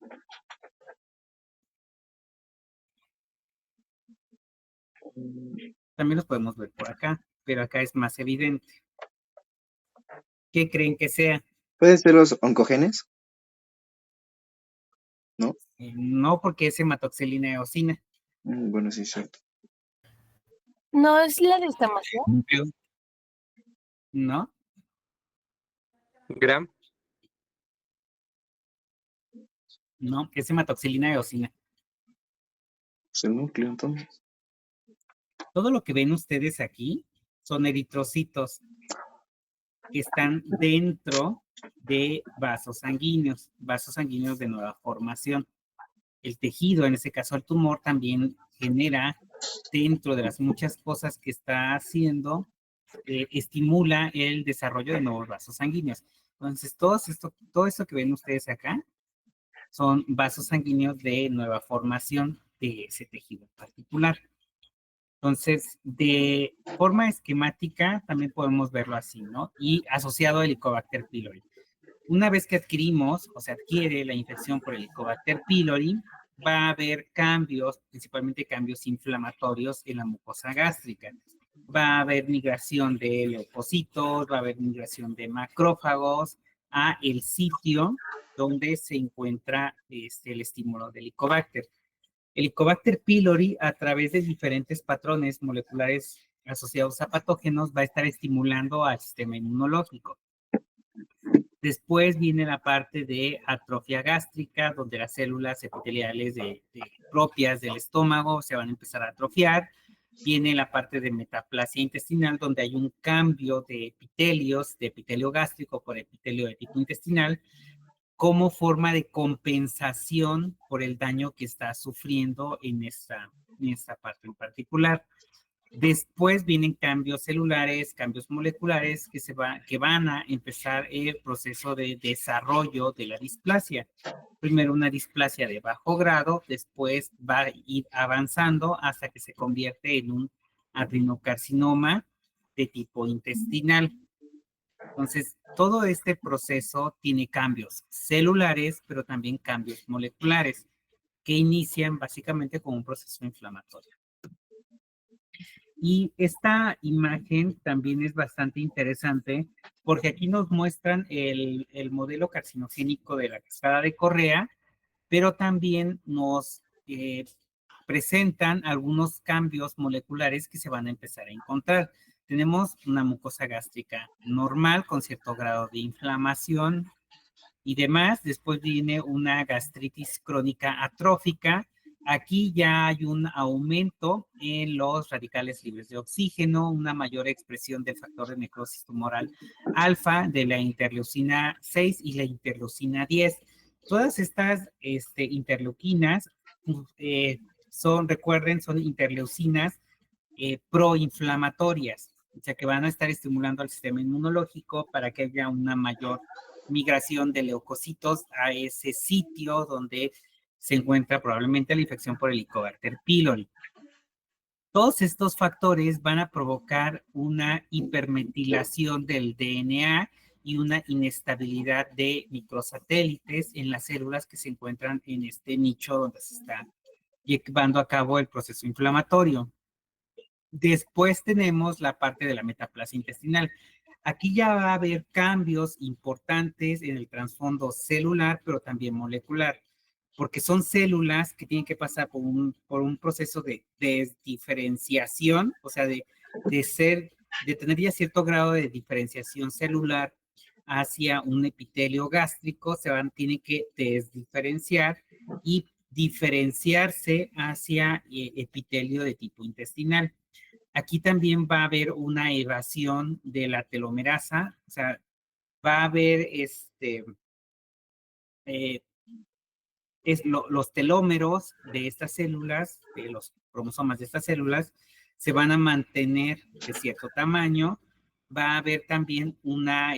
También los podemos ver por acá, pero acá es más evidente. ¿Qué creen que sea? ¿Pueden ser los oncogenes? No, porque es hematoxilina eosina. Bueno, sí, es cierto. ¿No es la descamación? ¿No? Gram. No, es hematoxilina eosina. Pues el núcleo, entonces. Todo lo que ven ustedes aquí son eritrocitos que están dentro de vasos sanguíneos de nueva formación. El tejido, en ese caso el tumor, también genera, dentro de las muchas cosas que está haciendo, estimula el desarrollo de nuevos vasos sanguíneos. Entonces, todo esto que ven ustedes acá son vasos sanguíneos de nueva formación de ese tejido en particular. Entonces, de forma esquemática también podemos verlo así, ¿no? Y asociado al Helicobacter pylori. Una vez que adquirimos o se adquiere la infección por el Helicobacter pylori, va a haber cambios, principalmente cambios inflamatorios en la mucosa gástrica. Va a haber migración de leucocitos, va a haber migración de macrófagos a el sitio donde se encuentra el estímulo del Helicobacter. El Helicobacter pylori, a través de diferentes patrones moleculares asociados a patógenos, va a estar estimulando al sistema inmunológico. Después viene la parte de atrofia gástrica, donde las células epiteliales propias del estómago se van a empezar a atrofiar. Viene la parte de metaplasia intestinal, donde hay un cambio de epitelios, de epitelio gástrico por epitelio de tipo intestinal, como forma de compensación por el daño que está sufriendo en esta parte en particular. Después vienen cambios celulares, cambios moleculares que van a empezar el proceso de desarrollo de la displasia. Primero una displasia de bajo grado, después va a ir avanzando hasta que se convierte en un adenocarcinoma de tipo intestinal. Entonces, todo este proceso tiene cambios celulares, pero también cambios moleculares, que inician básicamente con un proceso inflamatorio. Y esta imagen también es bastante interesante porque aquí nos muestran el modelo carcinogénico de la cascada de Correa, pero también nos presentan algunos cambios moleculares que se van a empezar a encontrar. Tenemos una mucosa gástrica normal con cierto grado de inflamación y demás. Después viene una gastritis crónica atrófica. Aquí ya hay un aumento en los radicales libres de oxígeno, una mayor expresión del factor de necrosis tumoral alfa, de la interleucina 6 y la interleucina 10. Todas estas interleuquinas recuerden, son interleucinas proinflamatorias, o sea que van a estar estimulando al sistema inmunológico para que haya una mayor migración de leucocitos a ese sitio donde se encuentra probablemente la infección por el Helicobacter pylori. Todos estos factores van a provocar una hipermetilación del DNA y una inestabilidad de microsatélites en las células que se encuentran en este nicho donde se está llevando a cabo el proceso inflamatorio. Después tenemos la parte de la metaplasia intestinal. Aquí ya va a haber cambios importantes en el trasfondo celular, pero también molecular, porque son células que tienen que pasar por un proceso de desdiferenciación, o sea, de tener ya cierto grado de diferenciación celular hacia un epitelio gástrico, tienen que desdiferenciar y diferenciarse hacia epitelio de tipo intestinal. Aquí también va a haber una evasión de la telomerasa, o sea, va a haber los telómeros de estas células, de los cromosomas de estas células, se van a mantener de cierto tamaño. Va a haber también una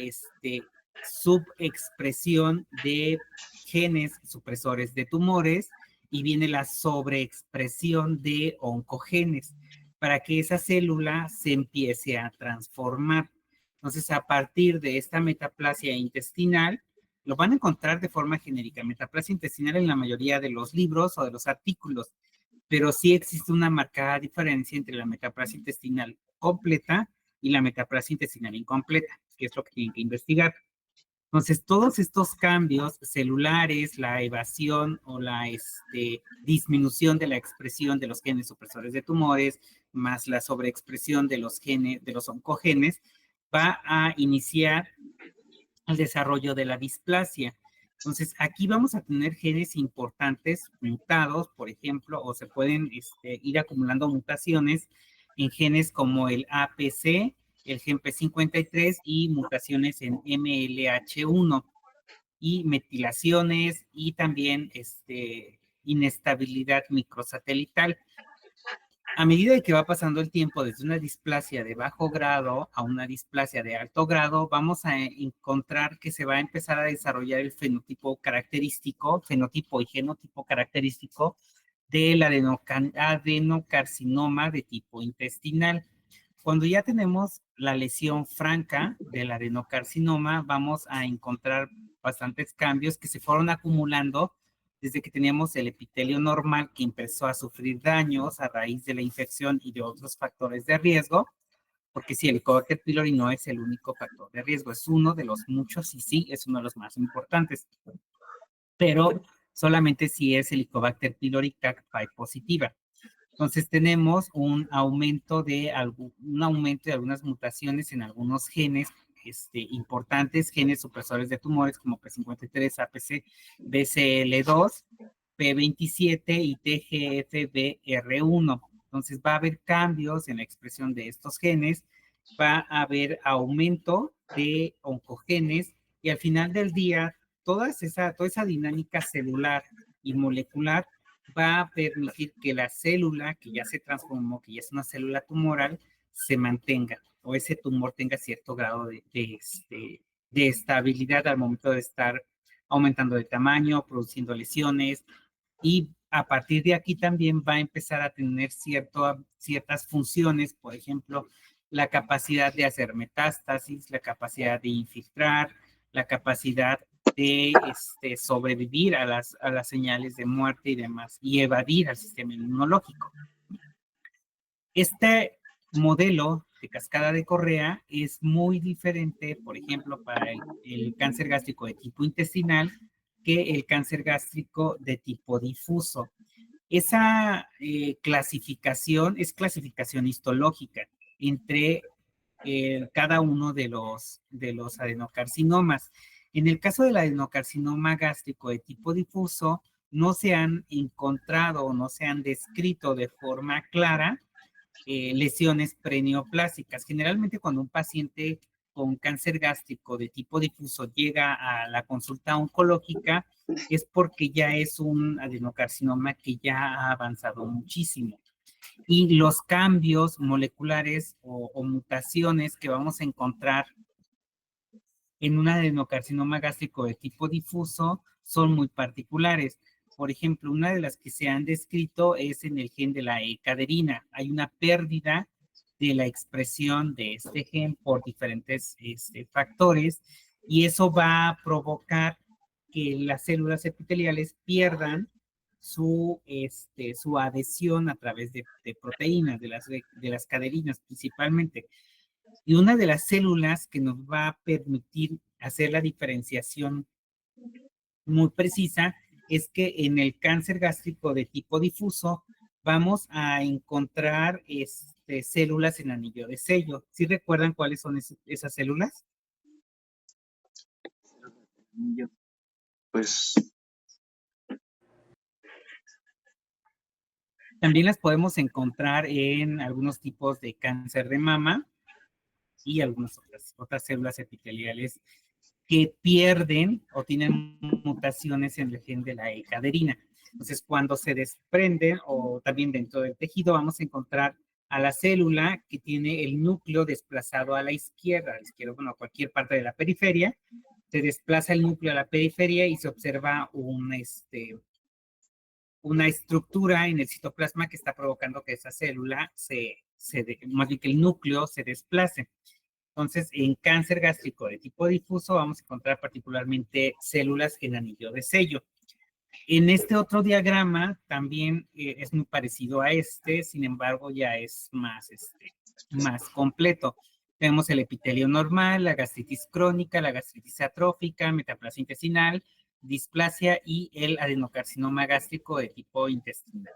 subexpresión de genes supresores de tumores y viene la sobreexpresión de oncogenes para que esa célula se empiece a transformar. Entonces, a partir de esta metaplasia intestinal, lo van a encontrar de forma genérica, metaplasia intestinal en la mayoría de los libros o de los artículos, pero sí existe una marcada diferencia entre la metaplasia intestinal completa y la metaplasia intestinal incompleta, que es lo que tienen que investigar. Entonces, todos estos cambios celulares, la evasión o la disminución de la expresión de los genes supresores de tumores, más la sobreexpresión de los oncogenes, va a iniciar el desarrollo de la displasia. Entonces, aquí vamos a tener genes importantes mutados, por ejemplo, o se pueden ir acumulando mutaciones en genes como el APC, el gen P53 y mutaciones en MLH1 y metilaciones y también inestabilidad microsatelital. A medida que va pasando el tiempo desde una displasia de bajo grado a una displasia de alto grado, vamos a encontrar que se va a empezar a desarrollar el fenotipo característico, fenotipo y genotipo característico del adenocarcinoma de tipo intestinal. Cuando ya tenemos la lesión franca del adenocarcinoma, vamos a encontrar bastantes cambios que se fueron acumulando desde que teníamos el epitelio normal que empezó a sufrir daños a raíz de la infección y de otros factores de riesgo, porque sí, el Helicobacter pylori no es el único factor de riesgo, es uno de los muchos y sí, es uno de los más importantes, pero solamente si es Helicobacter pylori cACPY positiva. Entonces tenemos un aumento de algunas mutaciones en algunos genes importantes, genes supresores de tumores como P53, APC, BCL2, P27 y TGFBR1. Entonces va a haber cambios en la expresión de estos genes, va a haber aumento de oncogenes y al final del día toda esa dinámica celular y molecular va a permitir que la célula que ya se transformó, que ya es una célula tumoral, se mantenga o ese tumor tenga cierto grado de estabilidad al momento de estar aumentando de tamaño, produciendo lesiones y a partir de aquí también va a empezar a tener ciertas funciones, por ejemplo, la capacidad de hacer metástasis, la capacidad de infiltrar, la capacidad de sobrevivir a las señales de muerte y demás, y evadir al sistema inmunológico. Este modelo de cascada de Correa es muy diferente, por ejemplo, para el cáncer gástrico de tipo intestinal que el cáncer gástrico de tipo difuso. Esa clasificación es clasificación histológica entre cada uno de los adenocarcinomas. En el caso del adenocarcinoma gástrico de tipo difuso, no se han encontrado o no se han descrito de forma clara lesiones preneoplásicas. Generalmente cuando un paciente con cáncer gástrico de tipo difuso llega a la consulta oncológica es porque ya es un adenocarcinoma que ya ha avanzado muchísimo. Y los cambios moleculares o mutaciones que vamos a encontrar en un adenocarcinoma gástrico de tipo difuso son muy particulares. Por ejemplo, una de las que se han descrito es en el gen de la E-caderina. Hay una pérdida de la expresión de este gen por diferentes factores y eso va a provocar que las células epiteliales pierdan su adhesión a través de proteínas, de las caderinas principalmente. Y una de las células que nos va a permitir hacer la diferenciación muy precisa es que en el cáncer gástrico de tipo difuso vamos a encontrar células en anillo de sello. ¿Sí recuerdan cuáles son esas células? Pues También las podemos encontrar en algunos tipos de cáncer de mama y algunas otras células epiteliales que pierden o tienen mutaciones en el gen de la E-caderina. Entonces, cuando se desprenden o también dentro del tejido, vamos a encontrar a la célula que tiene el núcleo desplazado a la izquierda, bueno, a cualquier parte de la periferia, se desplaza el núcleo a la periferia y se observa una estructura en el citoplasma que está provocando que esa célula más bien que el núcleo se desplace. Entonces, en cáncer gástrico de tipo difuso vamos a encontrar particularmente células en anillo de sello. En este otro diagrama también es muy parecido a sin embargo ya es más completo. Tenemos el epitelio normal, la gastritis crónica, la gastritis atrófica, metaplasia intestinal, displasia y el adenocarcinoma gástrico de tipo intestinal.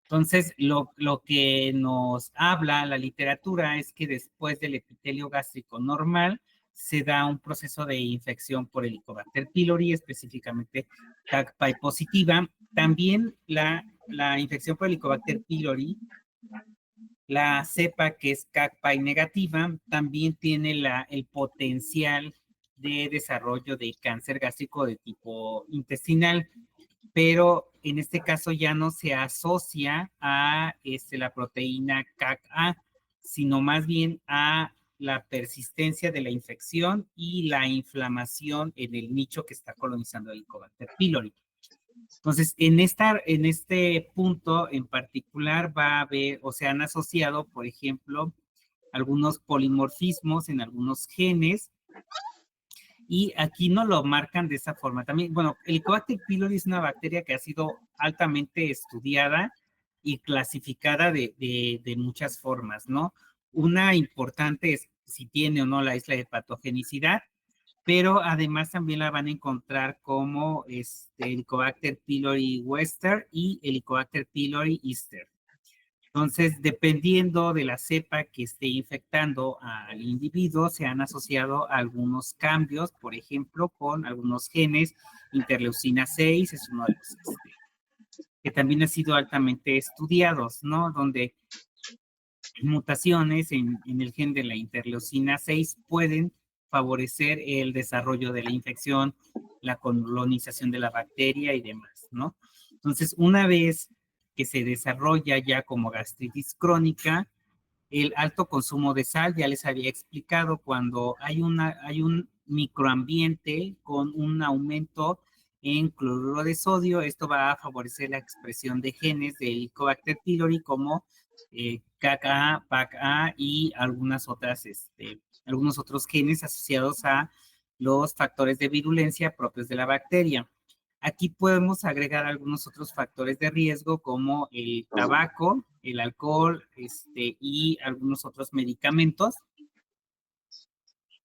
Entonces, lo que nos habla la literatura es que después del epitelio gástrico normal se da un proceso de infección por Helicobacter pylori, específicamente cACPY positiva. También la infección por Helicobacter pylori La cepa que es CAC-PAI negativa también tiene el potencial de desarrollo de cáncer gástrico de tipo intestinal, pero en este caso ya no se asocia a la proteína CAC-A, sino más bien a la persistencia de la infección y la inflamación en el nicho que está colonizando el Helicobacter pylori. Entonces, en este punto en particular va a haber, o se han asociado, por ejemplo, algunos polimorfismos en algunos genes, y aquí no lo marcan de esa forma. También, bueno, el Helicobacter pylori es una bacteria que ha sido altamente estudiada y clasificada de muchas formas, ¿no? Una importante es si tiene o no la isla de patogenicidad, pero además también la van a encontrar como Helicobacter pylori wester y Helicobacter pylori ester. Entonces, dependiendo de la cepa que esté infectando al individuo, se han asociado algunos cambios, por ejemplo, con algunos genes. Interleucina 6 es uno de los que también ha sido altamente estudiados, ¿no? Donde mutaciones en el gen de la interleucina 6 pueden favorecer el desarrollo de la infección, la colonización de la bacteria y demás, ¿no? Entonces, una vez que se desarrolla ya como gastritis crónica, el alto consumo de sal, ya les había explicado, cuando hay un microambiente con un aumento en cloruro de sodio, esto va a favorecer la expresión de genes de Helicobacter pylori como CAC-A, PAC-A y algunos otros genes asociados a los factores de virulencia propios de la bacteria. Aquí podemos agregar algunos otros factores de riesgo como el tabaco, el alcohol, y algunos otros medicamentos.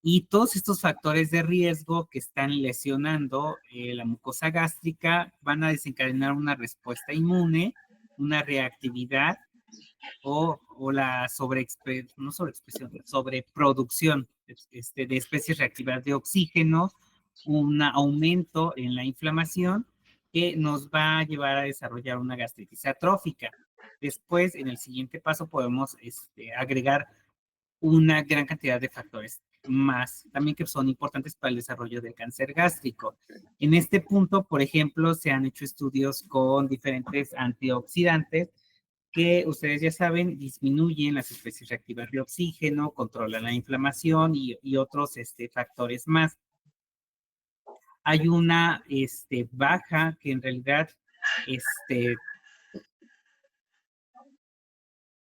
Y todos estos factores de riesgo que están lesionando la mucosa gástrica van a desencadenar una respuesta inmune, una reactividad o la sobreproducción de especies reactivas de oxígeno, un aumento en la inflamación que nos va a llevar a desarrollar una gastritis atrófica. Después, en el siguiente paso, podemos agregar una gran cantidad de factores más, también que son importantes para el desarrollo del cáncer gástrico. En este punto, por ejemplo, se han hecho estudios con diferentes antioxidantes que ustedes ya saben, disminuyen las especies reactivas de oxígeno, controlan la inflamación y otros factores más. Hay una baja que en realidad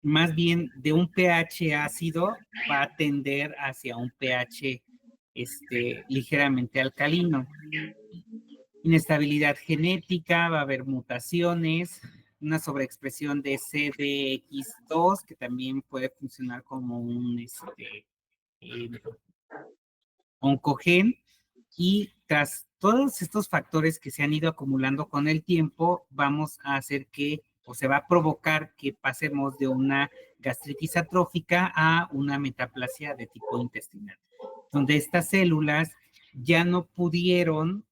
más bien de un pH ácido va a tender hacia un pH ligeramente alcalino. Inestabilidad genética, va a haber mutaciones, una sobreexpresión de CDX2 que también puede funcionar como un oncogen, y tras todos estos factores que se han ido acumulando con el tiempo, vamos a hacer que, o se va a provocar que pasemos de una gastritis atrófica a una metaplasia de tipo intestinal, donde estas células ya no pudieron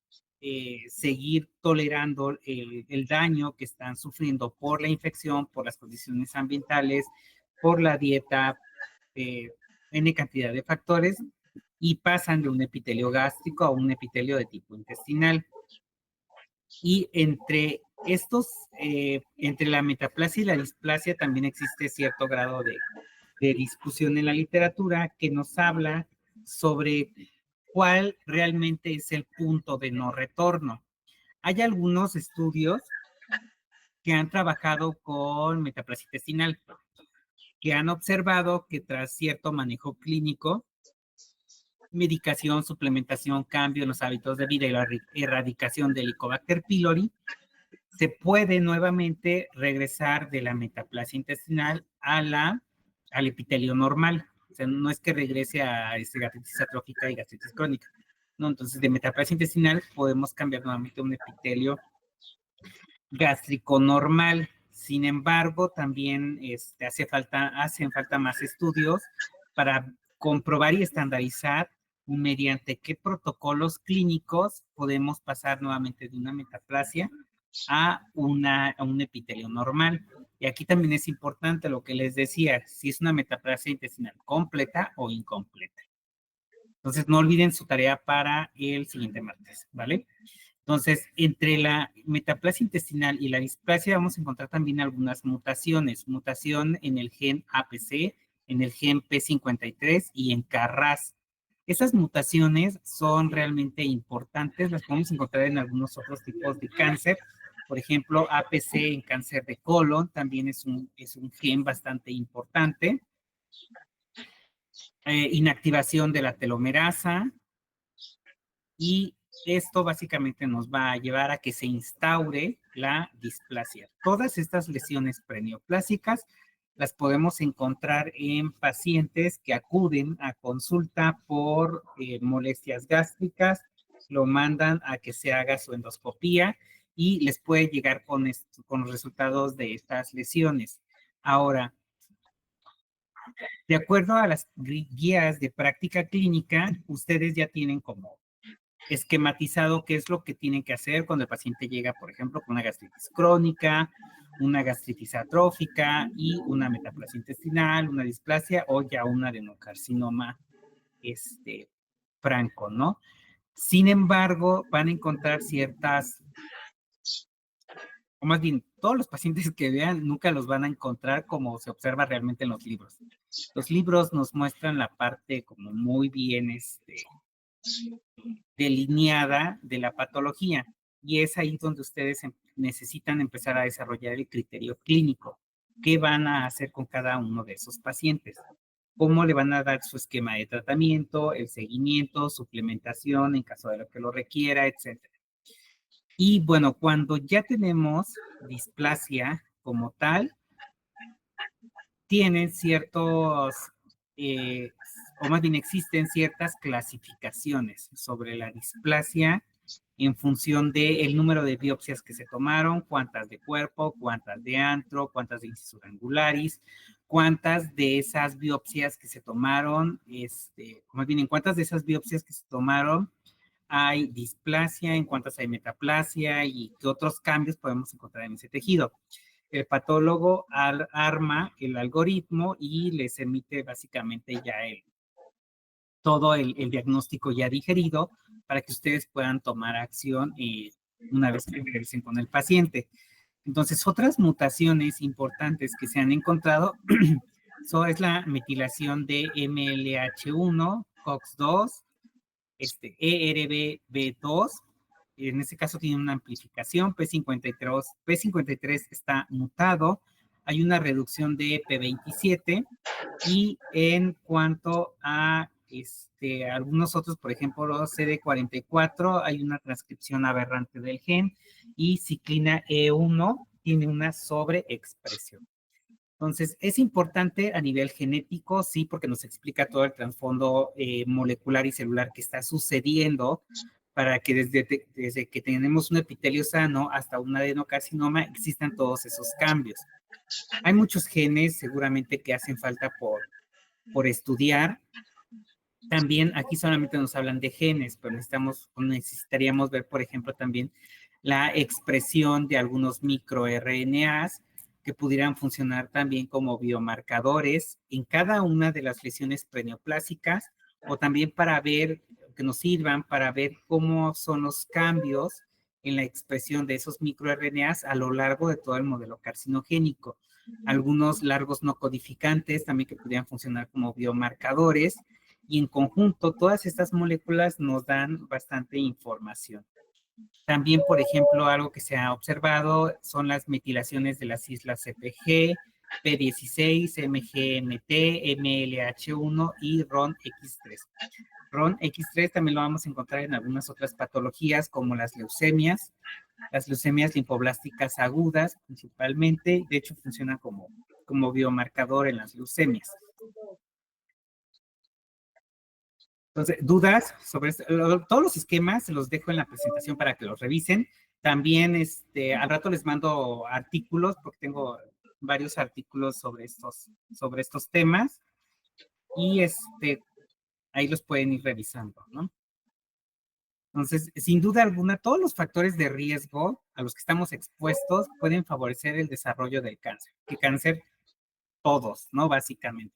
seguir tolerando el daño que están sufriendo por la infección, por las condiciones ambientales, por la dieta, N cantidad de factores, y pasan de un epitelio gástrico a un epitelio de tipo intestinal. Y entre la metaplasia y la displasia también existe cierto grado de discusión en la literatura que nos habla sobre cuál realmente es el punto de no retorno. Hay algunos estudios que han trabajado con metaplasia intestinal, que han observado que tras cierto manejo clínico, medicación, suplementación, cambio en los hábitos de vida y la erradicación del Helicobacter pylori, se puede nuevamente regresar de la metaplasia intestinal al epitelio normal. O sea, no es que regrese a gastritis atrófica y gastritis crónica. No, entonces de metaplasia intestinal podemos cambiar nuevamente a un epitelio gástrico normal. Sin embargo, también hacen falta más estudios para comprobar y estandarizar mediante qué protocolos clínicos podemos pasar nuevamente de una metaplasia a un epitelio normal. Y aquí también es importante lo que les decía, si es una metaplasia intestinal completa o incompleta. Entonces, no olviden su tarea para el siguiente martes, ¿vale? Entonces, entre la metaplasia intestinal y la displasia vamos a encontrar también algunas mutaciones. Mutación en el gen APC, en el gen P53 y en KRAS. Esas mutaciones son realmente importantes, las podemos encontrar en algunos otros tipos de cáncer. Por ejemplo, APC en cáncer de colon también es un gen bastante importante. Inactivación de la telomerasa, y esto básicamente nos va a llevar a que se instaure la displasia. Todas estas lesiones preneoplásicas las podemos encontrar en pacientes que acuden a consulta por molestias gástricas, lo mandan a que se haga su endoscopía y les puede llegar con los resultados de estas lesiones. Ahora, de acuerdo a las guías de práctica clínica, ustedes ya tienen como esquematizado qué es lo que tienen que hacer cuando el paciente llega, por ejemplo, con una gastritis crónica, una gastritis atrófica y una metaplasia intestinal, una displasia o ya un adenocarcinoma franco, ¿no? Sin embargo, van a encontrar ciertas, o más bien, todos los pacientes que vean nunca los van a encontrar como se observa realmente en los libros. Los libros nos muestran la parte como muy bien, delineada de la patología, y es ahí donde ustedes necesitan empezar a desarrollar el criterio clínico. ¿Qué van a hacer con cada uno de esos pacientes? ¿Cómo le van a dar su esquema de tratamiento, el seguimiento, suplementación en caso de lo que lo requiera, etcétera? Y bueno, cuando ya tenemos displasia como tal, tienen ciertos, o más bien existen ciertas clasificaciones sobre la displasia en función del número de biopsias que se tomaron, cuántas de cuerpo, cuántas de antro, cuántas de incisura angularis, cuántas de esas biopsias que se tomaron, o más bien en cuántas de esas biopsias que se tomaron hay displasia, en cuántas hay metaplasia y qué otros cambios podemos encontrar en ese tejido. El patólogo arma el algoritmo y les emite básicamente ya todo el diagnóstico ya digerido para que ustedes puedan tomar acción una vez que regresen con el paciente. Entonces, otras mutaciones importantes que se han encontrado es la metilación de MLH1, COX2, ERBB2, en este caso tiene una amplificación, P53 está mutado, hay una reducción de P27, y en cuanto a algunos otros, por ejemplo, CD44, hay una transcripción aberrante del gen, y ciclina E1 tiene una sobreexpresión. Entonces, es importante a nivel genético, sí, porque nos explica todo el trasfondo molecular y celular que está sucediendo para que desde que tenemos un epitelio sano hasta un adenocarcinoma existan todos esos cambios. Hay muchos genes seguramente que hacen falta por estudiar. También aquí solamente nos hablan de genes, pero necesitaríamos ver, por ejemplo, también la expresión de algunos microRNAs que pudieran funcionar también como biomarcadores en cada una de las lesiones preneoplásicas, o también para ver, que nos sirvan para ver cómo son los cambios en la expresión de esos microRNAs a lo largo de todo el modelo carcinogénico. Algunos largos no codificantes también que pudieran funcionar como biomarcadores, y en conjunto todas estas moléculas nos dan bastante información. También, por ejemplo, algo que se ha observado son las metilaciones de las islas CPG, P16, MGMT, MLH1 y RONX3. RONX3 también lo vamos a encontrar en algunas otras patologías como las leucemias linfoblásticas agudas principalmente. De hecho, funciona como biomarcador en las leucemias. Entonces, dudas sobre esto, todos los esquemas se los dejo en la presentación para que los revisen. También al rato les mando artículos, porque tengo varios artículos sobre estos temas, y ahí los pueden ir revisando, ¿no? Entonces, sin duda alguna, todos los factores de riesgo a los que estamos expuestos pueden favorecer el desarrollo del cáncer. Que cáncer, todos, ¿no? Básicamente.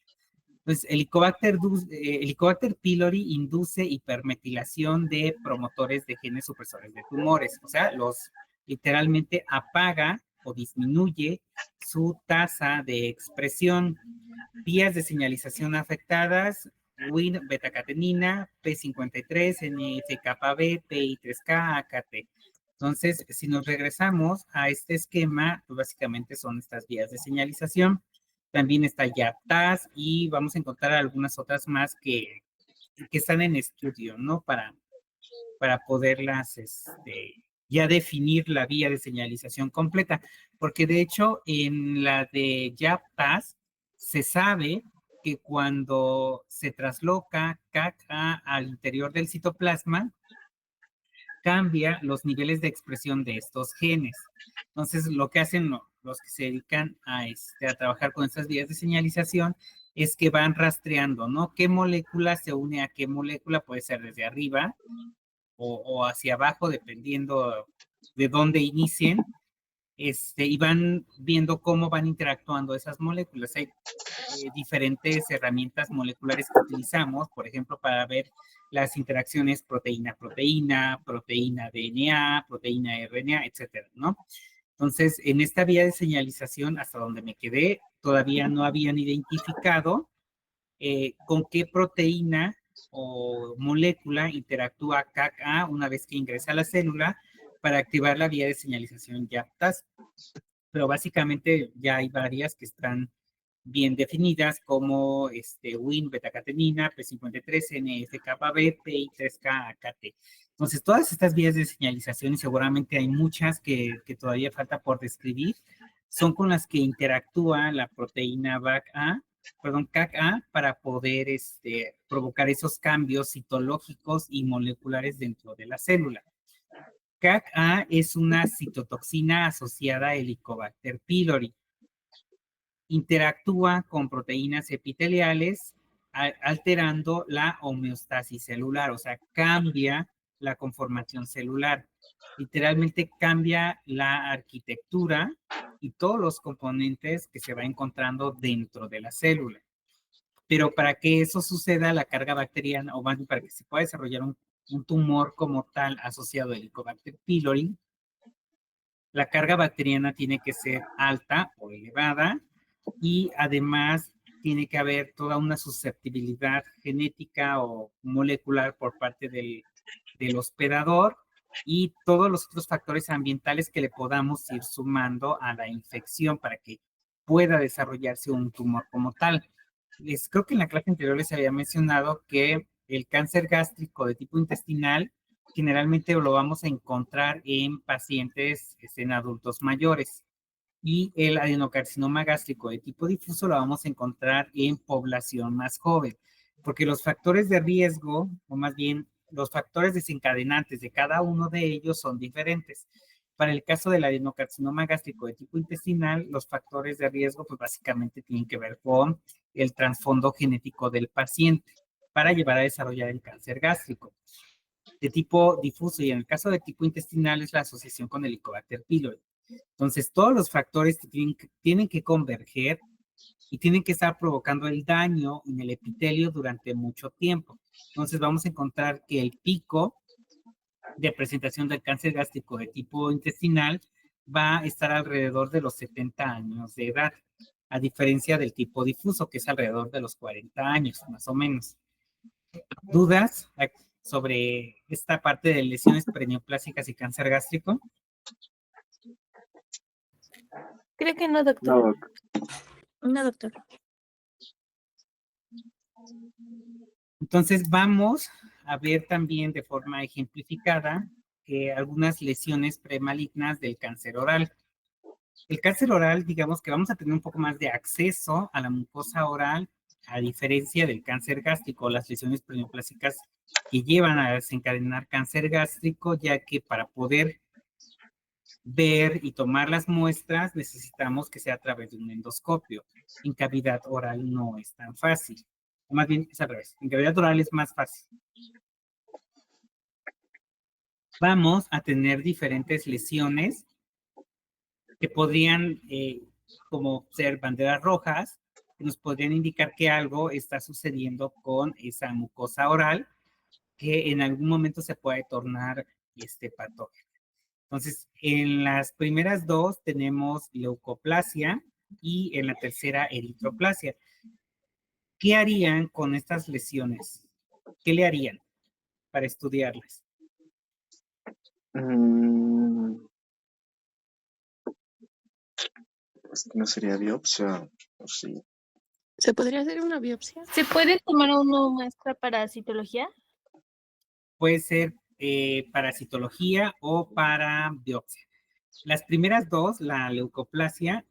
Entonces, Helicobacter pylori induce hipermetilación de promotores de genes supresores de tumores. O sea, literalmente apaga o disminuye su tasa de expresión. Vías de señalización afectadas: Win, betacatenina, P53, NF-κB, PI3K, AKT. Entonces, si nos regresamos a este esquema, pues básicamente son estas vías de señalización. También está YAPTAZ y vamos a encontrar algunas otras más que están en estudio, ¿no? Para poderlas ya definir la vía de señalización completa. Porque de hecho, en la de YAPTAZ se sabe que cuando se trasloca CAC-A al interior del citoplasma, cambia los niveles de expresión de estos genes. Entonces, lo que hacen los que se dedican a trabajar con estas vías de señalización es que van rastreando, ¿no? ¿Qué molécula se une a qué molécula? Puede ser desde arriba o hacia abajo, dependiendo de dónde inicien, y van viendo cómo van interactuando esas moléculas. Hay diferentes herramientas moleculares que utilizamos, por ejemplo, para ver las interacciones proteína-proteína, proteína-DNA, proteína-RNA, etcétera, ¿no? Entonces, en esta vía de señalización, hasta donde me quedé, todavía no habían identificado con qué proteína o molécula interactúa CAC-A una vez que ingresa a la célula para activar la vía de señalización YAPTAZ. Pero básicamente ya hay varias que están bien definidas, como Win, betacatenina, P53, NF-κB, PI3K, AKT. Entonces, todas estas vías de señalización, y seguramente hay muchas que todavía falta por describir, son con las que interactúa la proteína CAC-A para poder provocar esos cambios citológicos y moleculares dentro de la célula. CAC-A es una citotoxina asociada a Helicobacter pylori. Interactúa con proteínas epiteliales, alterando la homeostasis celular, o sea, cambia la conformación celular. Literalmente cambia la arquitectura y todos los componentes que se va encontrando dentro de la célula. Pero para que eso suceda, la carga bacteriana, o más bien para que se pueda desarrollar un tumor como tal asociado al Helicobacter pylori, la carga bacteriana tiene que ser alta o elevada, y además tiene que haber toda una susceptibilidad genética o molecular por parte del hospedador y todos los otros factores ambientales que le podamos ir sumando a la infección para que pueda desarrollarse un tumor como tal. Creo que en la clase anterior les había mencionado que el cáncer gástrico de tipo intestinal generalmente lo vamos a encontrar en pacientes en adultos mayores, y el adenocarcinoma gástrico de tipo difuso lo vamos a encontrar en población más joven, porque los factores de riesgo, o más bien los factores desencadenantes de cada uno de ellos son diferentes. Para el caso del adenocarcinoma gástrico de tipo intestinal, los factores de riesgo pues básicamente tienen que ver con el trasfondo genético del paciente para llevar a desarrollar el cáncer gástrico de tipo difuso, y en el caso de tipo intestinal es la asociación con Helicobacter pylori. Entonces, todos los factores tienen que converger y tienen que estar provocando el daño en el epitelio durante mucho tiempo. Entonces, vamos a encontrar que el pico de presentación del cáncer gástrico de tipo intestinal va a estar alrededor de los 70 años de edad, a diferencia del tipo difuso, que es alrededor de los 40 años, más o menos. ¿Dudas sobre esta parte de lesiones preneoplásicas y cáncer gástrico? Creo que no, doctor. No, No, doctor. Entonces vamos a ver también de forma ejemplificada algunas lesiones premalignas del cáncer oral. El cáncer oral, digamos que vamos a tener un poco más de acceso a la mucosa oral, a diferencia del cáncer gástrico, las lesiones preneoplásicas que llevan a desencadenar cáncer gástrico, ya que para poder ver y tomar las muestras necesitamos que sea a través de un endoscopio. En cavidad oral no es tan fácil. O más bien es al revés. En cavidad oral es más fácil. vamos a tener diferentes lesiones que podrían como ser banderas rojas, que nos podrían indicar que algo está sucediendo con esa mucosa oral, que en algún momento se puede tornar patógeno. Entonces, en las primeras dos tenemos leucoplasia y en la tercera eritroplasia. ¿Qué harían con estas lesiones? ¿Qué le harían para estudiarlas? Pues que no sería biopsia, o sí. ¿Se podría hacer una biopsia? ¿Se puede tomar una muestra para citología? Puede ser para citología o para biopsia. Las primeras dos, la leucoplasia,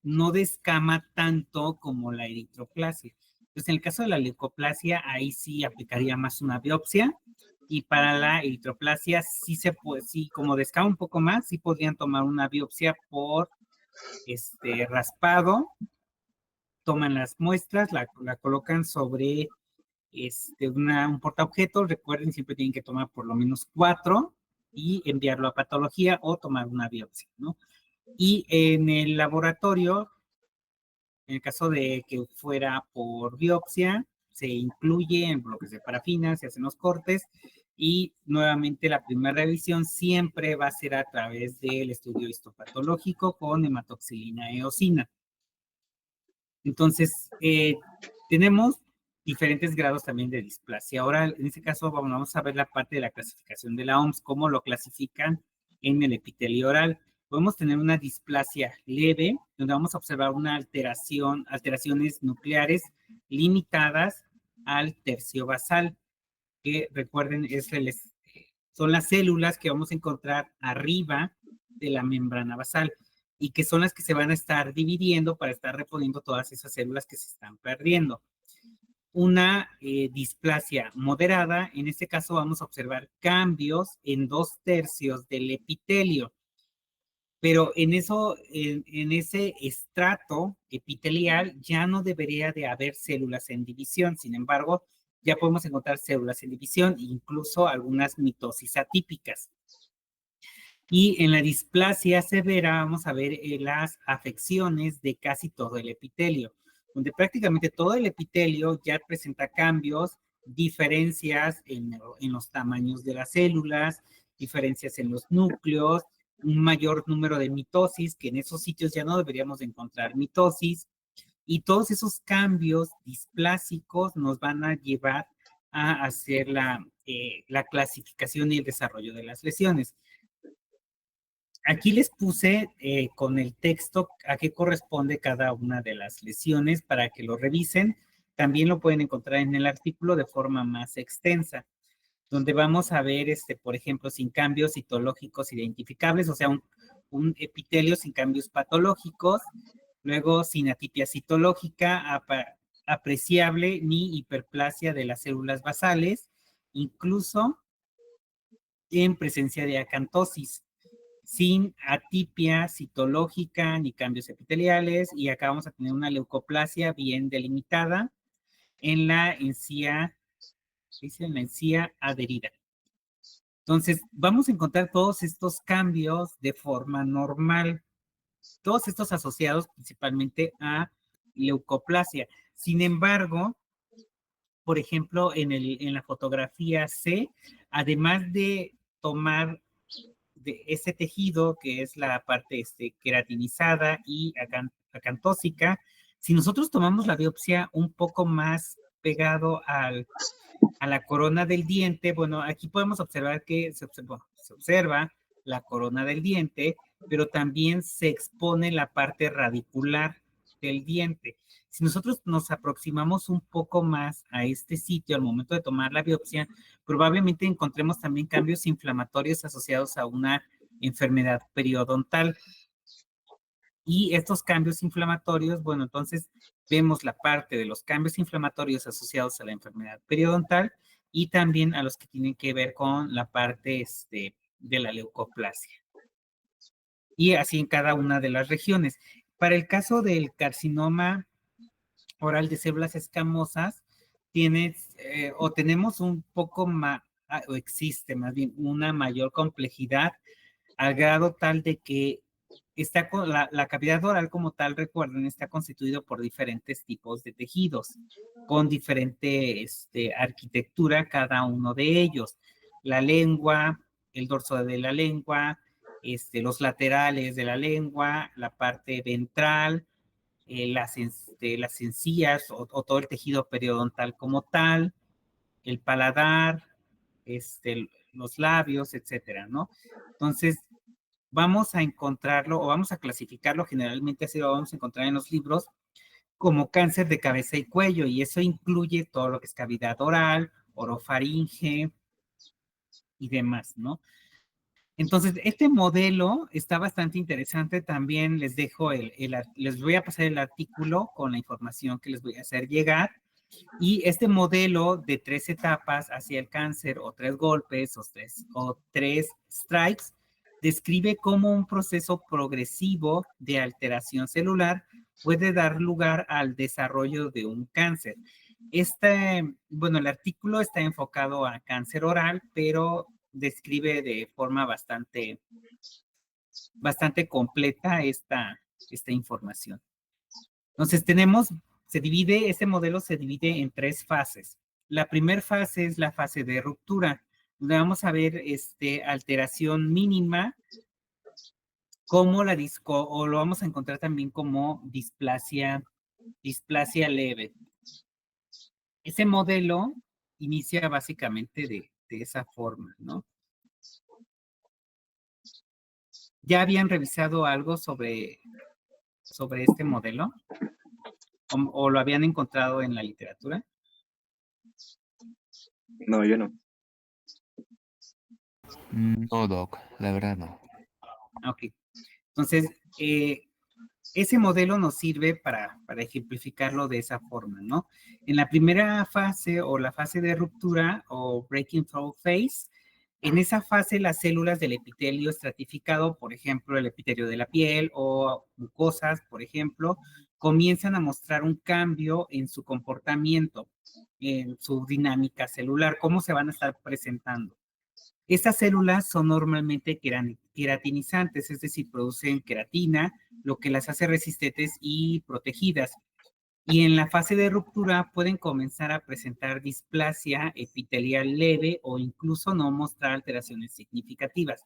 no descama tanto como la eritroplasia. Entonces, en el caso de la leucoplasia, ahí sí aplicaría más una biopsia. Y para la eritroplasia, sí se puede, sí, como descama un poco más, sí podrían tomar una biopsia por raspado. Toman las muestras, la colocan sobre un portaobjetos. Recuerden, siempre tienen que tomar por lo menos 4 y enviarlo a patología o tomar una biopsia, ¿no? Y en el laboratorio, en el caso de que fuera por biopsia, se incluye en bloques de parafina, se hacen los cortes y nuevamente la primera revisión siempre va a ser a través del estudio histopatológico con hematoxilina eosina. Entonces, tenemos diferentes grados también de displasia. Ahora, en este caso, vamos a ver la parte de la clasificación de la OMS, cómo lo clasifican en el epitelio oral. Podemos tener una displasia leve, donde vamos a observar una alteraciones nucleares limitadas al tercio basal, que recuerden, son las células que vamos a encontrar arriba de la membrana basal y que son las que se van a estar dividiendo para estar reponiendo todas esas células que se están perdiendo. Una displasia moderada, en este caso vamos a observar cambios en 2/3 del epitelio, pero en ese estrato epitelial ya no debería de haber células en división. Sin embargo, ya podemos encontrar células en división, incluso algunas mitosis atípicas. Y en la displasia severa vamos a ver las afecciones de casi todo el epitelio, donde prácticamente todo el epitelio ya presenta cambios, diferencias en los tamaños de las células, diferencias en los núcleos, un mayor número de mitosis, que en esos sitios ya no deberíamos de encontrar mitosis, y todos esos cambios displásicos nos van a llevar a hacer la clasificación y el desarrollo de las lesiones. Aquí les puse con el texto a qué corresponde cada una de las lesiones para que lo revisen. También lo pueden encontrar en el artículo de forma más extensa, donde vamos a ver, por ejemplo, sin cambios citológicos identificables, o sea, un epitelio sin cambios patológicos, luego sin atipia citológica apreciable ni hiperplasia de las células basales, incluso en presencia de acantosis, sin atipia citológica ni cambios epiteliales, y acá vamos a tener una leucoplasia bien delimitada en la encía adherida. Entonces, vamos a encontrar todos estos cambios de forma normal, todos estos asociados principalmente a leucoplasia. Sin embargo, por ejemplo, en la fotografía C, además de tomar de ese tejido que es la parte queratinizada y acantósica, si nosotros tomamos la biopsia un poco más pegado a la corona del diente, bueno, aquí podemos observar que se observa la corona del diente, pero también se expone la parte radicular del diente. Si nosotros nos aproximamos un poco más a este sitio al momento de tomar la biopsia, probablemente encontremos también cambios inflamatorios asociados a una enfermedad periodontal. Y estos cambios inflamatorios, bueno, entonces vemos la parte de los cambios inflamatorios asociados a la enfermedad periodontal y también a los que tienen que ver con la parte de la leucoplasia. Y así en cada una de las regiones. Para el caso del carcinoma oral de células escamosas, tenemos un poco más o existe más bien una mayor complejidad al grado tal de que la cavidad oral como tal, recuerden, está constituido por diferentes tipos de tejidos, con diferente arquitectura cada uno de ellos. La lengua, el dorso de la lengua, los laterales de la lengua, la parte ventral, las encías o todo el tejido periodontal como tal, el paladar, los labios, etcétera, ¿no? Entonces, vamos a encontrarlo o vamos a clasificarlo, generalmente así lo vamos a encontrar en los libros, como cáncer de cabeza y cuello, y eso incluye todo lo que es cavidad oral, orofaringe y demás, ¿no? Entonces, este modelo está bastante interesante. También les dejo les voy a pasar el artículo con la información que les voy a hacer llegar. Y este modelo de 3 etapas hacia el cáncer, o 3 golpes, o tres strikes, describe cómo un proceso progresivo de alteración celular puede dar lugar al desarrollo de un cáncer. Bueno, el artículo está enfocado a cáncer oral, pero describe de forma bastante completa esta información. Entonces este modelo se divide en 3 fases. La primera fase es la fase de ruptura, donde vamos a ver alteración mínima, como o lo vamos a encontrar también como displasia leve. Ese modelo inicia básicamente de esa forma, ¿no? ¿Ya habían revisado algo sobre este modelo? ¿O lo habían encontrado en la literatura? No, yo no. No, Doc, la verdad no. Ok. Entonces, ese modelo nos sirve para ejemplificarlo de esa forma, ¿no? En la primera fase, o la fase de ruptura, o breaking through phase, en esa fase las células del epitelio estratificado, por ejemplo, el epitelio de la piel o mucosas, por ejemplo, comienzan a mostrar un cambio en su comportamiento, en su dinámica celular, cómo se van a estar presentando. Estas células son normalmente queratinizantes, es decir, producen queratina, lo que las hace resistentes y protegidas. Y en la fase de ruptura pueden comenzar a presentar displasia epitelial leve o incluso no mostrar alteraciones significativas.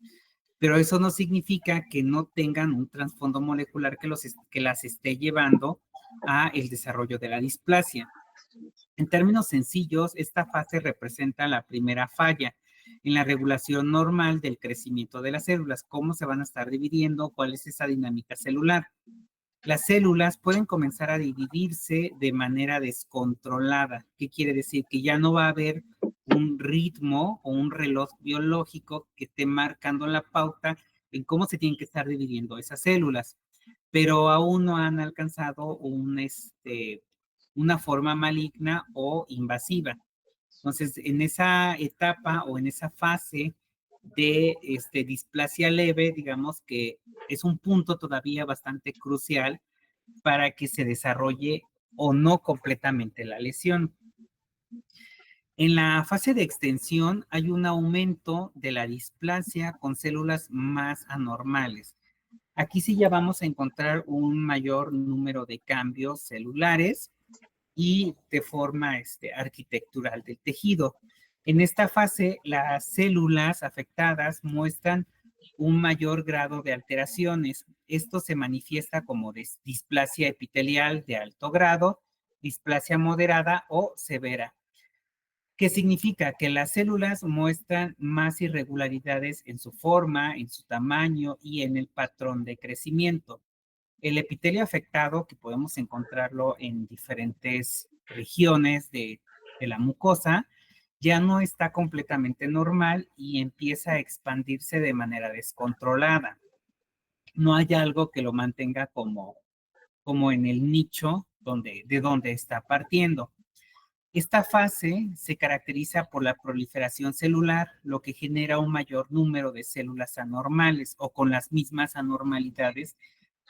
Pero eso no significa que no tengan un trasfondo molecular que las esté llevando a el desarrollo de la displasia. En términos sencillos, esta fase representa la primera falla en la regulación normal del crecimiento de las células, cómo se van a estar dividiendo, cuál es esa dinámica celular. Las células pueden comenzar a dividirse de manera descontrolada. ¿Qué quiere decir? Que ya no va a haber un ritmo o un reloj biológico que esté marcando la pauta en cómo se tienen que estar dividiendo esas células, pero aún no han alcanzado una forma maligna o invasiva. Entonces, en esa etapa o en esa fase de displasia leve, digamos que es un punto todavía bastante crucial para que se desarrolle o no completamente la lesión. En la fase de extensión hay un aumento de la displasia con células más anormales. Aquí sí ya vamos a encontrar un mayor número de cambios celulares y de forma arquitectural del tejido. En esta fase, las células afectadas muestran un mayor grado de alteraciones. Esto se manifiesta como displasia epitelial de alto grado, displasia moderada o severa. ¿Qué significa? Que las células muestran más irregularidades en su forma, en su tamaño y en el patrón de crecimiento. El epitelio afectado, que podemos encontrarlo en diferentes regiones de la mucosa, ya no está completamente normal y empieza a expandirse de manera descontrolada. No hay algo que lo mantenga como en el nicho de donde está partiendo. Esta fase se caracteriza por la proliferación celular, lo que genera un mayor número de células anormales o con las mismas anormalidades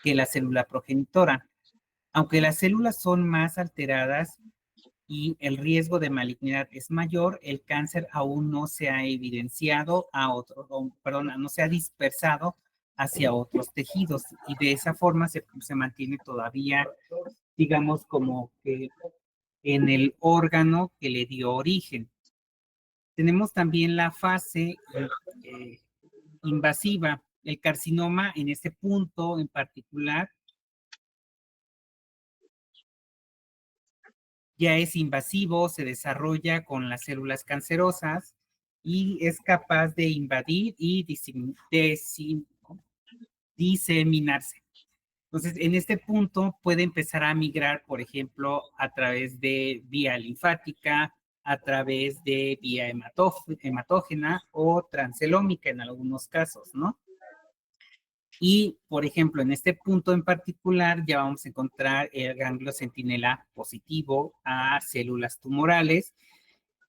que la célula progenitora. Aunque las células son más alteradas, y el riesgo de malignidad es mayor, el cáncer aún no se ha evidenciado no se ha dispersado hacia otros tejidos y de esa forma se mantiene todavía, digamos, como que en el órgano que le dio origen. Tenemos también la fase invasiva. El carcinoma en este punto en particular ya es invasivo, se desarrolla con las células cancerosas y es capaz de invadir y diseminarse. Entonces, en este punto puede empezar a migrar, por ejemplo, a través de vía linfática, a través de vía hematógena o transelómica en algunos casos, ¿no? Y, por ejemplo, en este punto en particular ya vamos a encontrar el ganglio centinela positivo a células tumorales.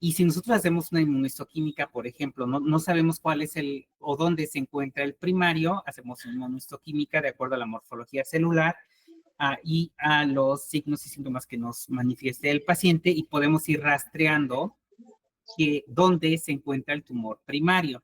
Y si nosotros hacemos una inmunohistoquímica, por ejemplo, no sabemos cuál es o dónde se encuentra el primario, hacemos una inmunohistoquímica de acuerdo a la morfología celular y a los signos y síntomas que nos manifieste el paciente y podemos ir rastreando dónde se encuentra el tumor primario,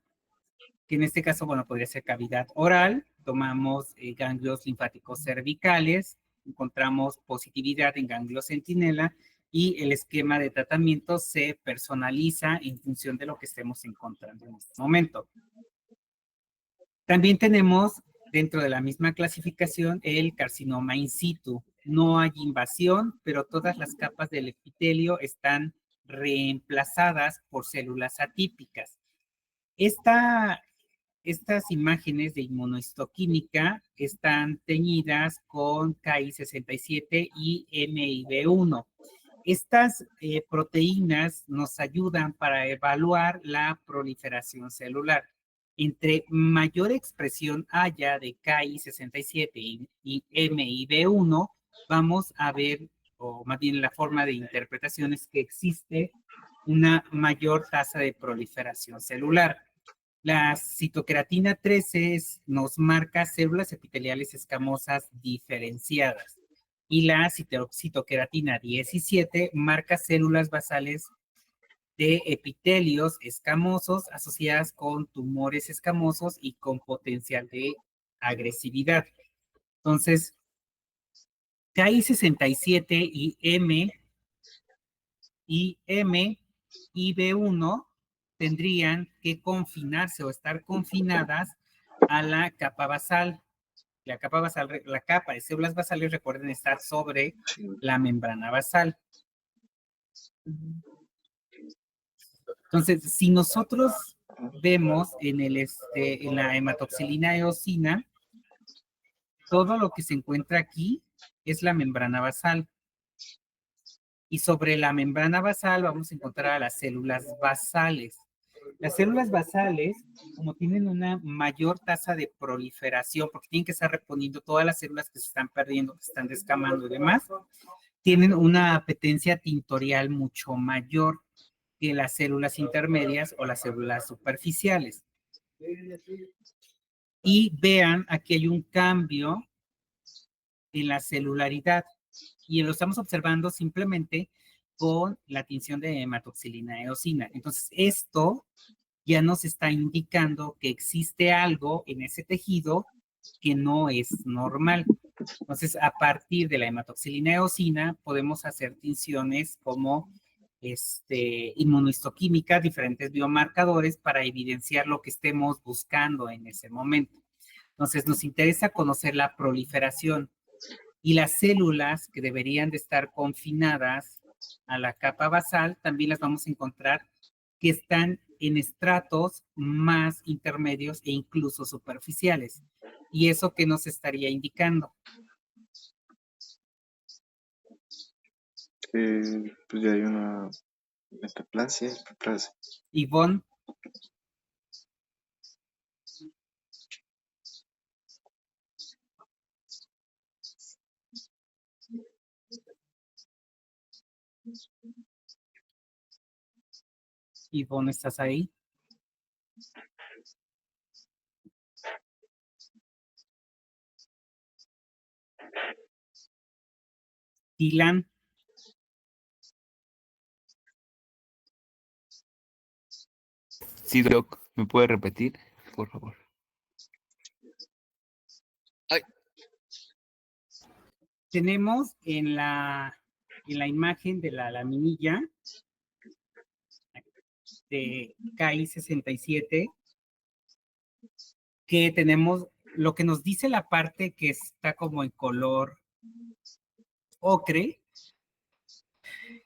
que en este caso, bueno, podría ser cavidad oral, tomamos ganglios linfáticos cervicales, encontramos positividad en ganglio centinela y el esquema de tratamiento se personaliza en función de lo que estemos encontrando en este momento. También tenemos dentro de la misma clasificación el carcinoma in situ. No hay invasión, pero todas las capas del epitelio están reemplazadas por células atípicas. Estas imágenes de inmunohistoquímica están teñidas con Ki67 y MIB1. Estas proteínas nos ayudan para evaluar la proliferación celular. Entre mayor expresión haya de Ki67 y MIB1, vamos a ver, o más bien la forma de interpretación es que existe una mayor tasa de proliferación celular. La citoqueratina 13 nos marca células epiteliales escamosas diferenciadas y la citoqueratina 17 marca células basales de epitelios escamosos asociadas con tumores escamosos y con potencial de agresividad. Entonces, Ki67 y B1 tendrían que confinarse o estar confinadas a la capa basal. La capa de células basales, recuerden, estar sobre la membrana basal. Entonces, si nosotros vemos en la hematoxilina eosina, todo lo que se encuentra aquí es la membrana basal. Y sobre la membrana basal vamos a encontrar a las células basales. Las células basales, como tienen una mayor tasa de proliferación, porque tienen que estar reponiendo todas las células que se están perdiendo, que se están descamando y demás, tienen una apetencia tintorial mucho mayor que las células intermedias o las células superficiales. Y vean, aquí hay un cambio en la celularidad y lo estamos observando simplemente con la tinción de hematoxilina eosina. Entonces, esto ya nos está indicando que existe algo en ese tejido que no es normal. Entonces, a partir de la hematoxilina eosina, podemos hacer tinciones como inmunohistoquímica, diferentes biomarcadores para evidenciar lo que estemos buscando en ese momento. Entonces, nos interesa conocer la proliferación y las células que deberían de estar confinadas a la capa basal, también las vamos a encontrar que están en estratos más intermedios e incluso superficiales. ¿Y eso qué nos estaría indicando? Pues ya hay una metaplasia. Ivonne. Ivonne, ¿estás ahí? Dylan. Sí, Doc, ¿me puede repetir, por favor? Ay, Tenemos en la imagen de la laminilla de KI67 que tenemos lo que nos dice la parte que está como en color ocre,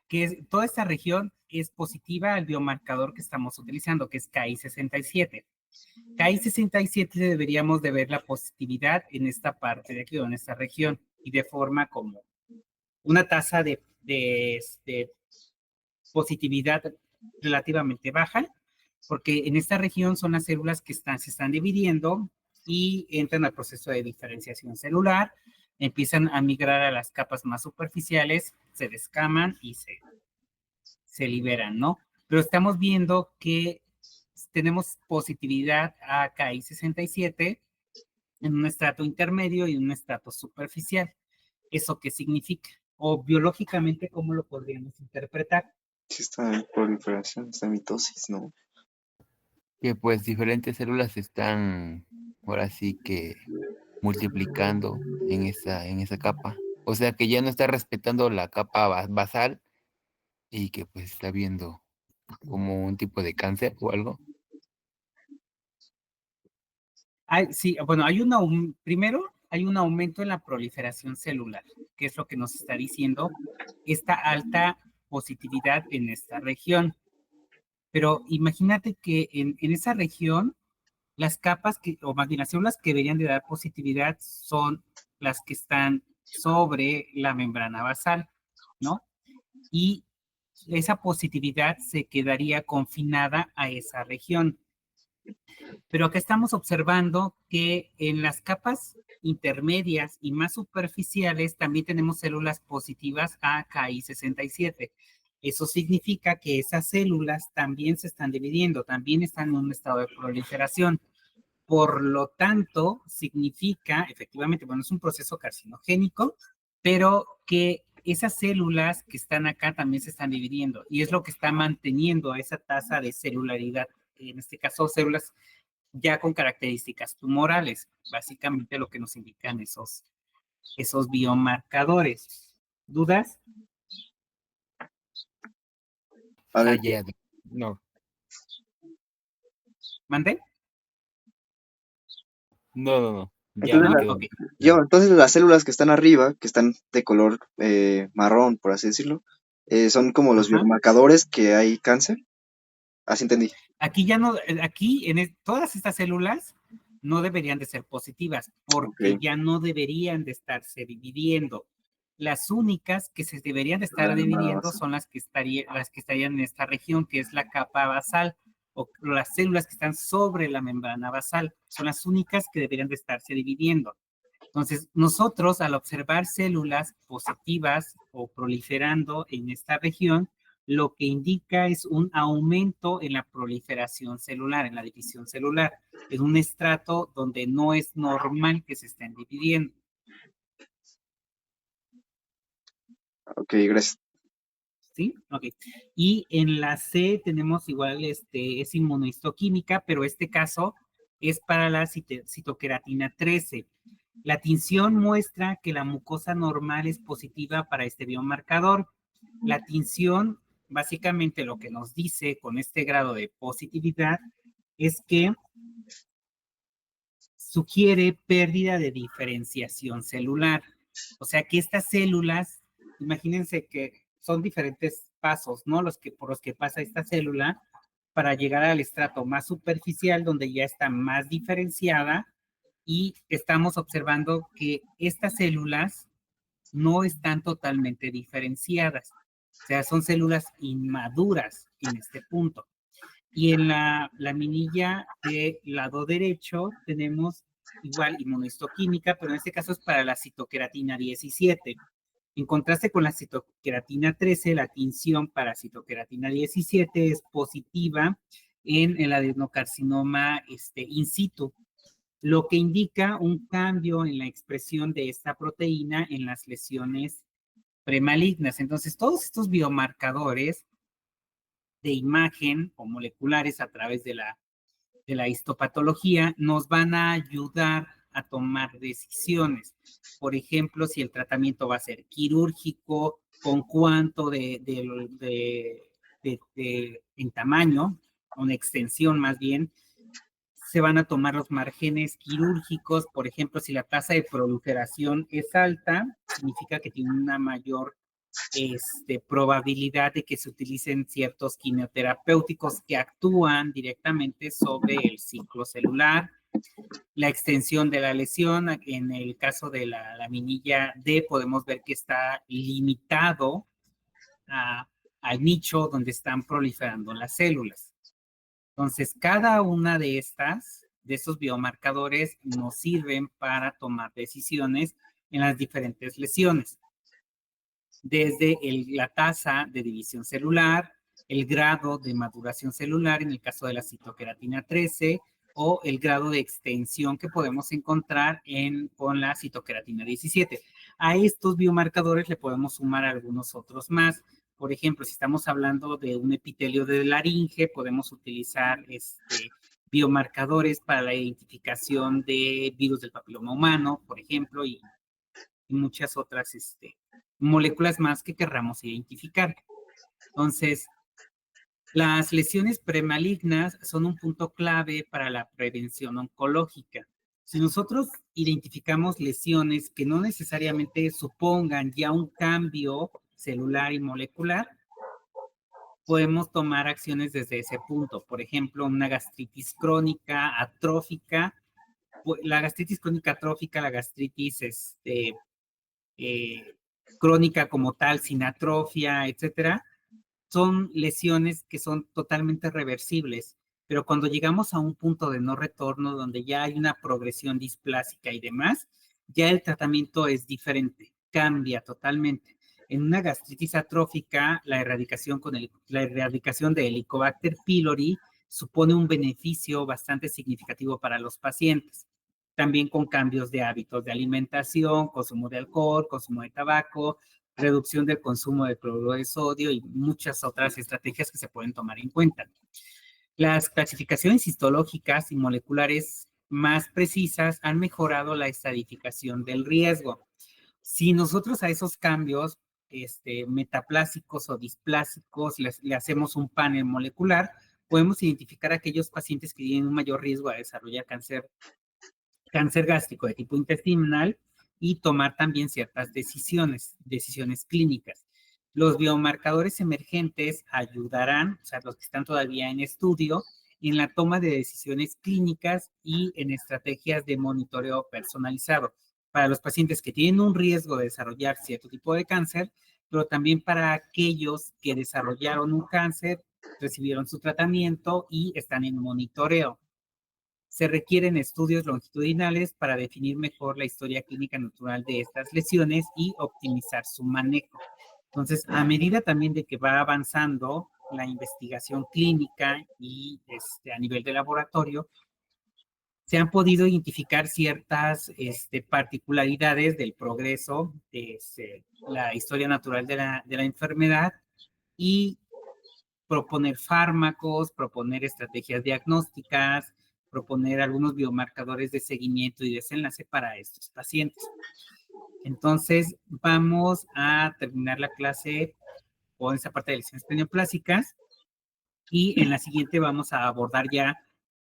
que es, toda esta región es positiva al biomarcador que estamos utilizando, que es KI67. KI67 deberíamos de ver la positividad en esta parte de aquí, o en esta región, y de forma como una tasa de positividad relativamente baja, porque en esta región son las células que se están dividiendo y entran al proceso de diferenciación celular, empiezan a migrar a las capas más superficiales, se descaman y se liberan, ¿no? Pero estamos viendo que tenemos positividad a KI67 en un estrato intermedio y un estrato superficial. ¿Eso qué significa? O biológicamente, ¿cómo lo podríamos interpretar? Sí, está en proliferación, está en mitosis, ¿no? que pues diferentes células están ahora sí que multiplicando en esa capa. O sea que ya no está respetando la capa basal y que pues está viendo como un tipo de cáncer o algo. Sí, bueno, primero hay un aumento en la proliferación celular, que es lo que nos está diciendo esta alta positividad en esta región. Pero imagínate que en esa región, las capas, o más bien las células que deberían de dar positividad son las que están sobre la membrana basal, ¿no? Y esa positividad se quedaría confinada a esa región. Pero acá estamos observando que en las capas intermedias y más superficiales también tenemos células positivas a KI67. Eso significa que esas células también se están dividiendo, también están en un estado de proliferación. Por lo tanto, significa, efectivamente, bueno, es un proceso carcinogénico, pero que esas células que están acá también se están dividiendo y es lo que está manteniendo esa tasa de celularidad, en este caso células ya con características tumorales, básicamente lo que nos indican esos biomarcadores. ¿Dudas? A ver, ya. No. ¿Mande? No. Ya entonces, me quedo. Ok. entonces las células que están arriba, que están de color marrón, por así decirlo, son como los Ajá. biomarcadores que hay cáncer. Así entendí. Aquí ya no, aquí todas estas células no deberían de ser positivas porque Ok. ya no deberían de estarse dividiendo. Las únicas que se deberían de estar dividiendo son las que estarían en esta región, que es la capa basal, o las células que están sobre la membrana basal. Son las únicas que deberían de estarse dividiendo. Entonces, nosotros al observar células positivas o proliferando en esta región, lo que indica es un aumento en la proliferación celular, en la división celular, en un estrato donde no es normal que se estén dividiendo. Ok, gracias. ¿Sí? Ok. Y en la C tenemos igual, es inmunohistoquímica, pero este caso es para la citoqueratina 13. La tinción muestra que la mucosa normal es positiva para este biomarcador. La tinción, básicamente lo que nos dice con este grado de positividad es que sugiere pérdida de diferenciación celular. O sea que estas células, imagínense que son diferentes pasos, ¿no? Por los que pasa esta célula para llegar al estrato más superficial donde ya está más diferenciada y estamos observando que estas células no están totalmente diferenciadas. O sea, son células inmaduras en este punto. Y en la laminilla del lado derecho tenemos igual inmunohistoquímica, pero en este caso es para la citoqueratina 17. En contraste con la citoqueratina 13, la tinción para citoqueratina 17 es positiva en el adenocarcinoma in situ, lo que indica un cambio en la expresión de esta proteína en las lesiones premalignas. Entonces, todos estos biomarcadores de imagen o moleculares a través de la histopatología nos van a ayudar a tomar decisiones. Por ejemplo, si el tratamiento va a ser quirúrgico, con cuánto en tamaño, una extensión más bien, se van a tomar los márgenes quirúrgicos. Por ejemplo, si la tasa de proliferación es alta, significa que tiene una mayor probabilidad de que se utilicen ciertos quimioterapéuticos que actúan directamente sobre el ciclo celular. La extensión de la lesión, en el caso de la laminilla D, podemos ver que está limitado al nicho donde están proliferando las células. Entonces, cada una de estos biomarcadores nos sirven para tomar decisiones en las diferentes lesiones. Desde la tasa de división celular, el grado de maduración celular en el caso de la citoqueratina 13 o el grado de extensión que podemos encontrar con la citoqueratina 17. A estos biomarcadores le podemos sumar algunos otros más. Por ejemplo, si estamos hablando de un epitelio de laringe, podemos utilizar biomarcadores para la identificación de virus del papiloma humano, por ejemplo, y muchas otras moléculas más que querramos identificar. Entonces, las lesiones premalignas son un punto clave para la prevención oncológica. Si nosotros identificamos lesiones que no necesariamente supongan ya un cambio celular y molecular, podemos tomar acciones desde ese punto. Por ejemplo, una gastritis crónica atrófica. La gastritis crónica atrófica, la gastritis crónica como tal, sin atrofia, etcétera, son lesiones que son totalmente reversibles, pero cuando llegamos a un punto de no retorno donde ya hay una progresión displásica y demás, ya el tratamiento es diferente, cambia totalmente. En una gastritis atrófica, la erradicación de Helicobacter pylori supone un beneficio bastante significativo para los pacientes. También con cambios de hábitos de alimentación, consumo de alcohol, consumo de tabaco, reducción del consumo de cloruro de sodio y muchas otras estrategias que se pueden tomar en cuenta. Las clasificaciones histológicas y moleculares más precisas han mejorado la estratificación del riesgo. Si nosotros a esos cambios metaplásicos o displásicos le hacemos un panel molecular, podemos identificar a aquellos pacientes que tienen un mayor riesgo a desarrollar cáncer gástrico de tipo intestinal y tomar también ciertas decisiones clínicas. Los biomarcadores emergentes ayudarán, o sea, los que están todavía en estudio, en la toma de decisiones clínicas y en estrategias de monitoreo personalizado para los pacientes que tienen un riesgo de desarrollar cierto tipo de cáncer, pero también para aquellos que desarrollaron un cáncer, recibieron su tratamiento y están en monitoreo. Se requieren estudios longitudinales para definir mejor la historia clínica natural de estas lesiones y optimizar su manejo. Entonces, a medida también de que va avanzando la investigación clínica y a nivel de laboratorio, se han podido identificar ciertas particularidades del progreso de la historia natural de la enfermedad y proponer fármacos, proponer estrategias diagnósticas, proponer algunos biomarcadores de seguimiento y desenlace para estos pacientes. Entonces, vamos a terminar la clase con esa parte de lesiones perioplásticas y en la siguiente vamos a abordar ya